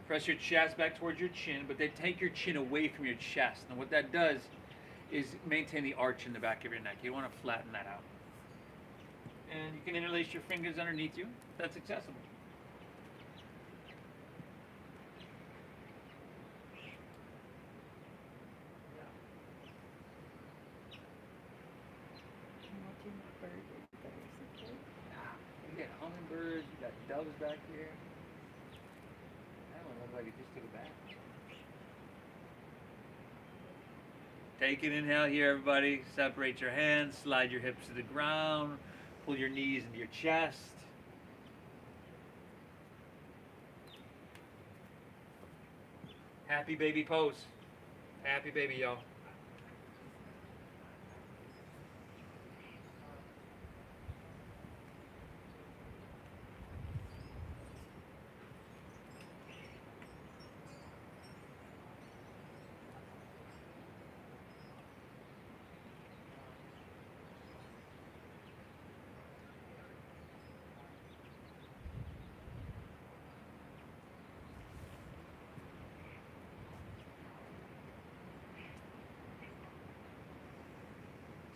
Speaker 1: Press your chest back towards your chin, but then take your chin away from your chest. And what that does is maintain the arch in the back of your neck. You want to flatten that out. And you can interlace your fingers underneath you. That's accessible. You got hummingbirds, you got doves back here. That one looks like it just took a bath. Take an inhale here, everybody. Separate your hands, slide your hips to the ground, pull your knees into your chest. Happy baby pose. Happy baby, y'all.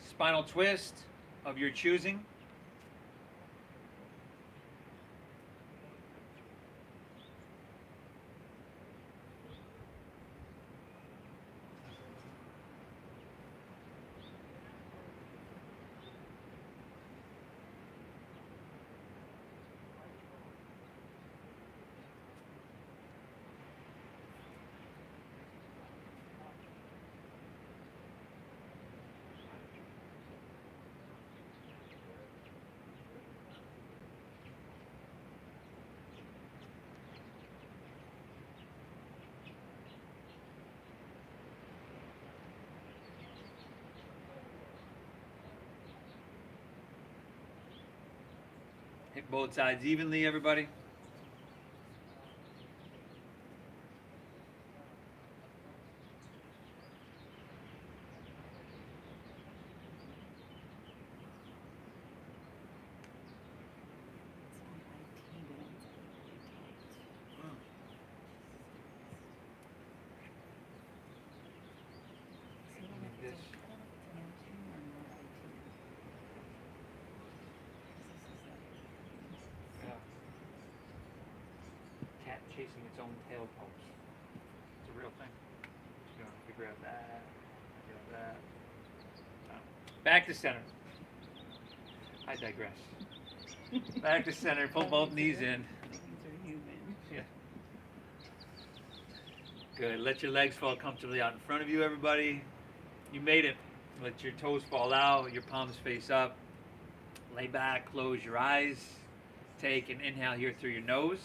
Speaker 1: Spinal twist of your choosing. Hit both sides evenly, everybody. Chasing its own tail pulse. It's a real thing. Just going to grab that, grab that. Back to center. I digress. Back to center. Pull both knees in.
Speaker 2: These are human.
Speaker 1: Yeah. Good. Let your legs fall comfortably out in front of you, everybody. You made it. Let your toes fall out. Your palms face up. Lay back. Close your eyes. Take an inhale here through your nose.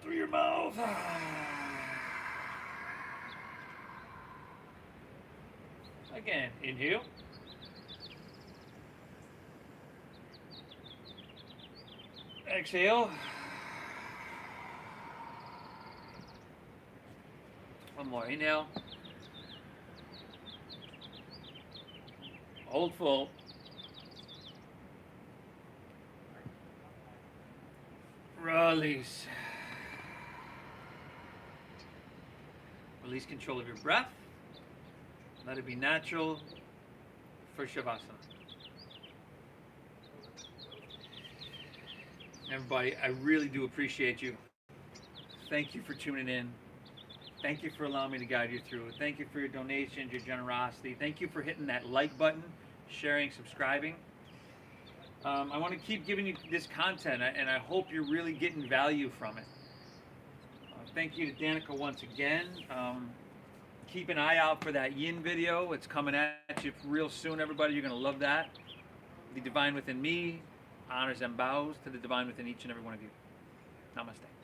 Speaker 1: Through your mouth. Again, inhale. Exhale. One more, inhale. Hold full. Release. Release control of your breath. Let it be natural for Shavasana. Everybody, I really do appreciate you. Thank you for tuning in. Thank you for allowing me to guide you through it. Thank you for your donations, your generosity. Thank you for hitting that like button, sharing, subscribing. I want to keep giving you this content, and I hope you're really getting value from it. Thank you to Danica once again. Keep an eye out for that yin video. It's coming at you real soon, everybody. You're going to love that. The divine within me honors and bows to the divine within each and every one of you. Namaste.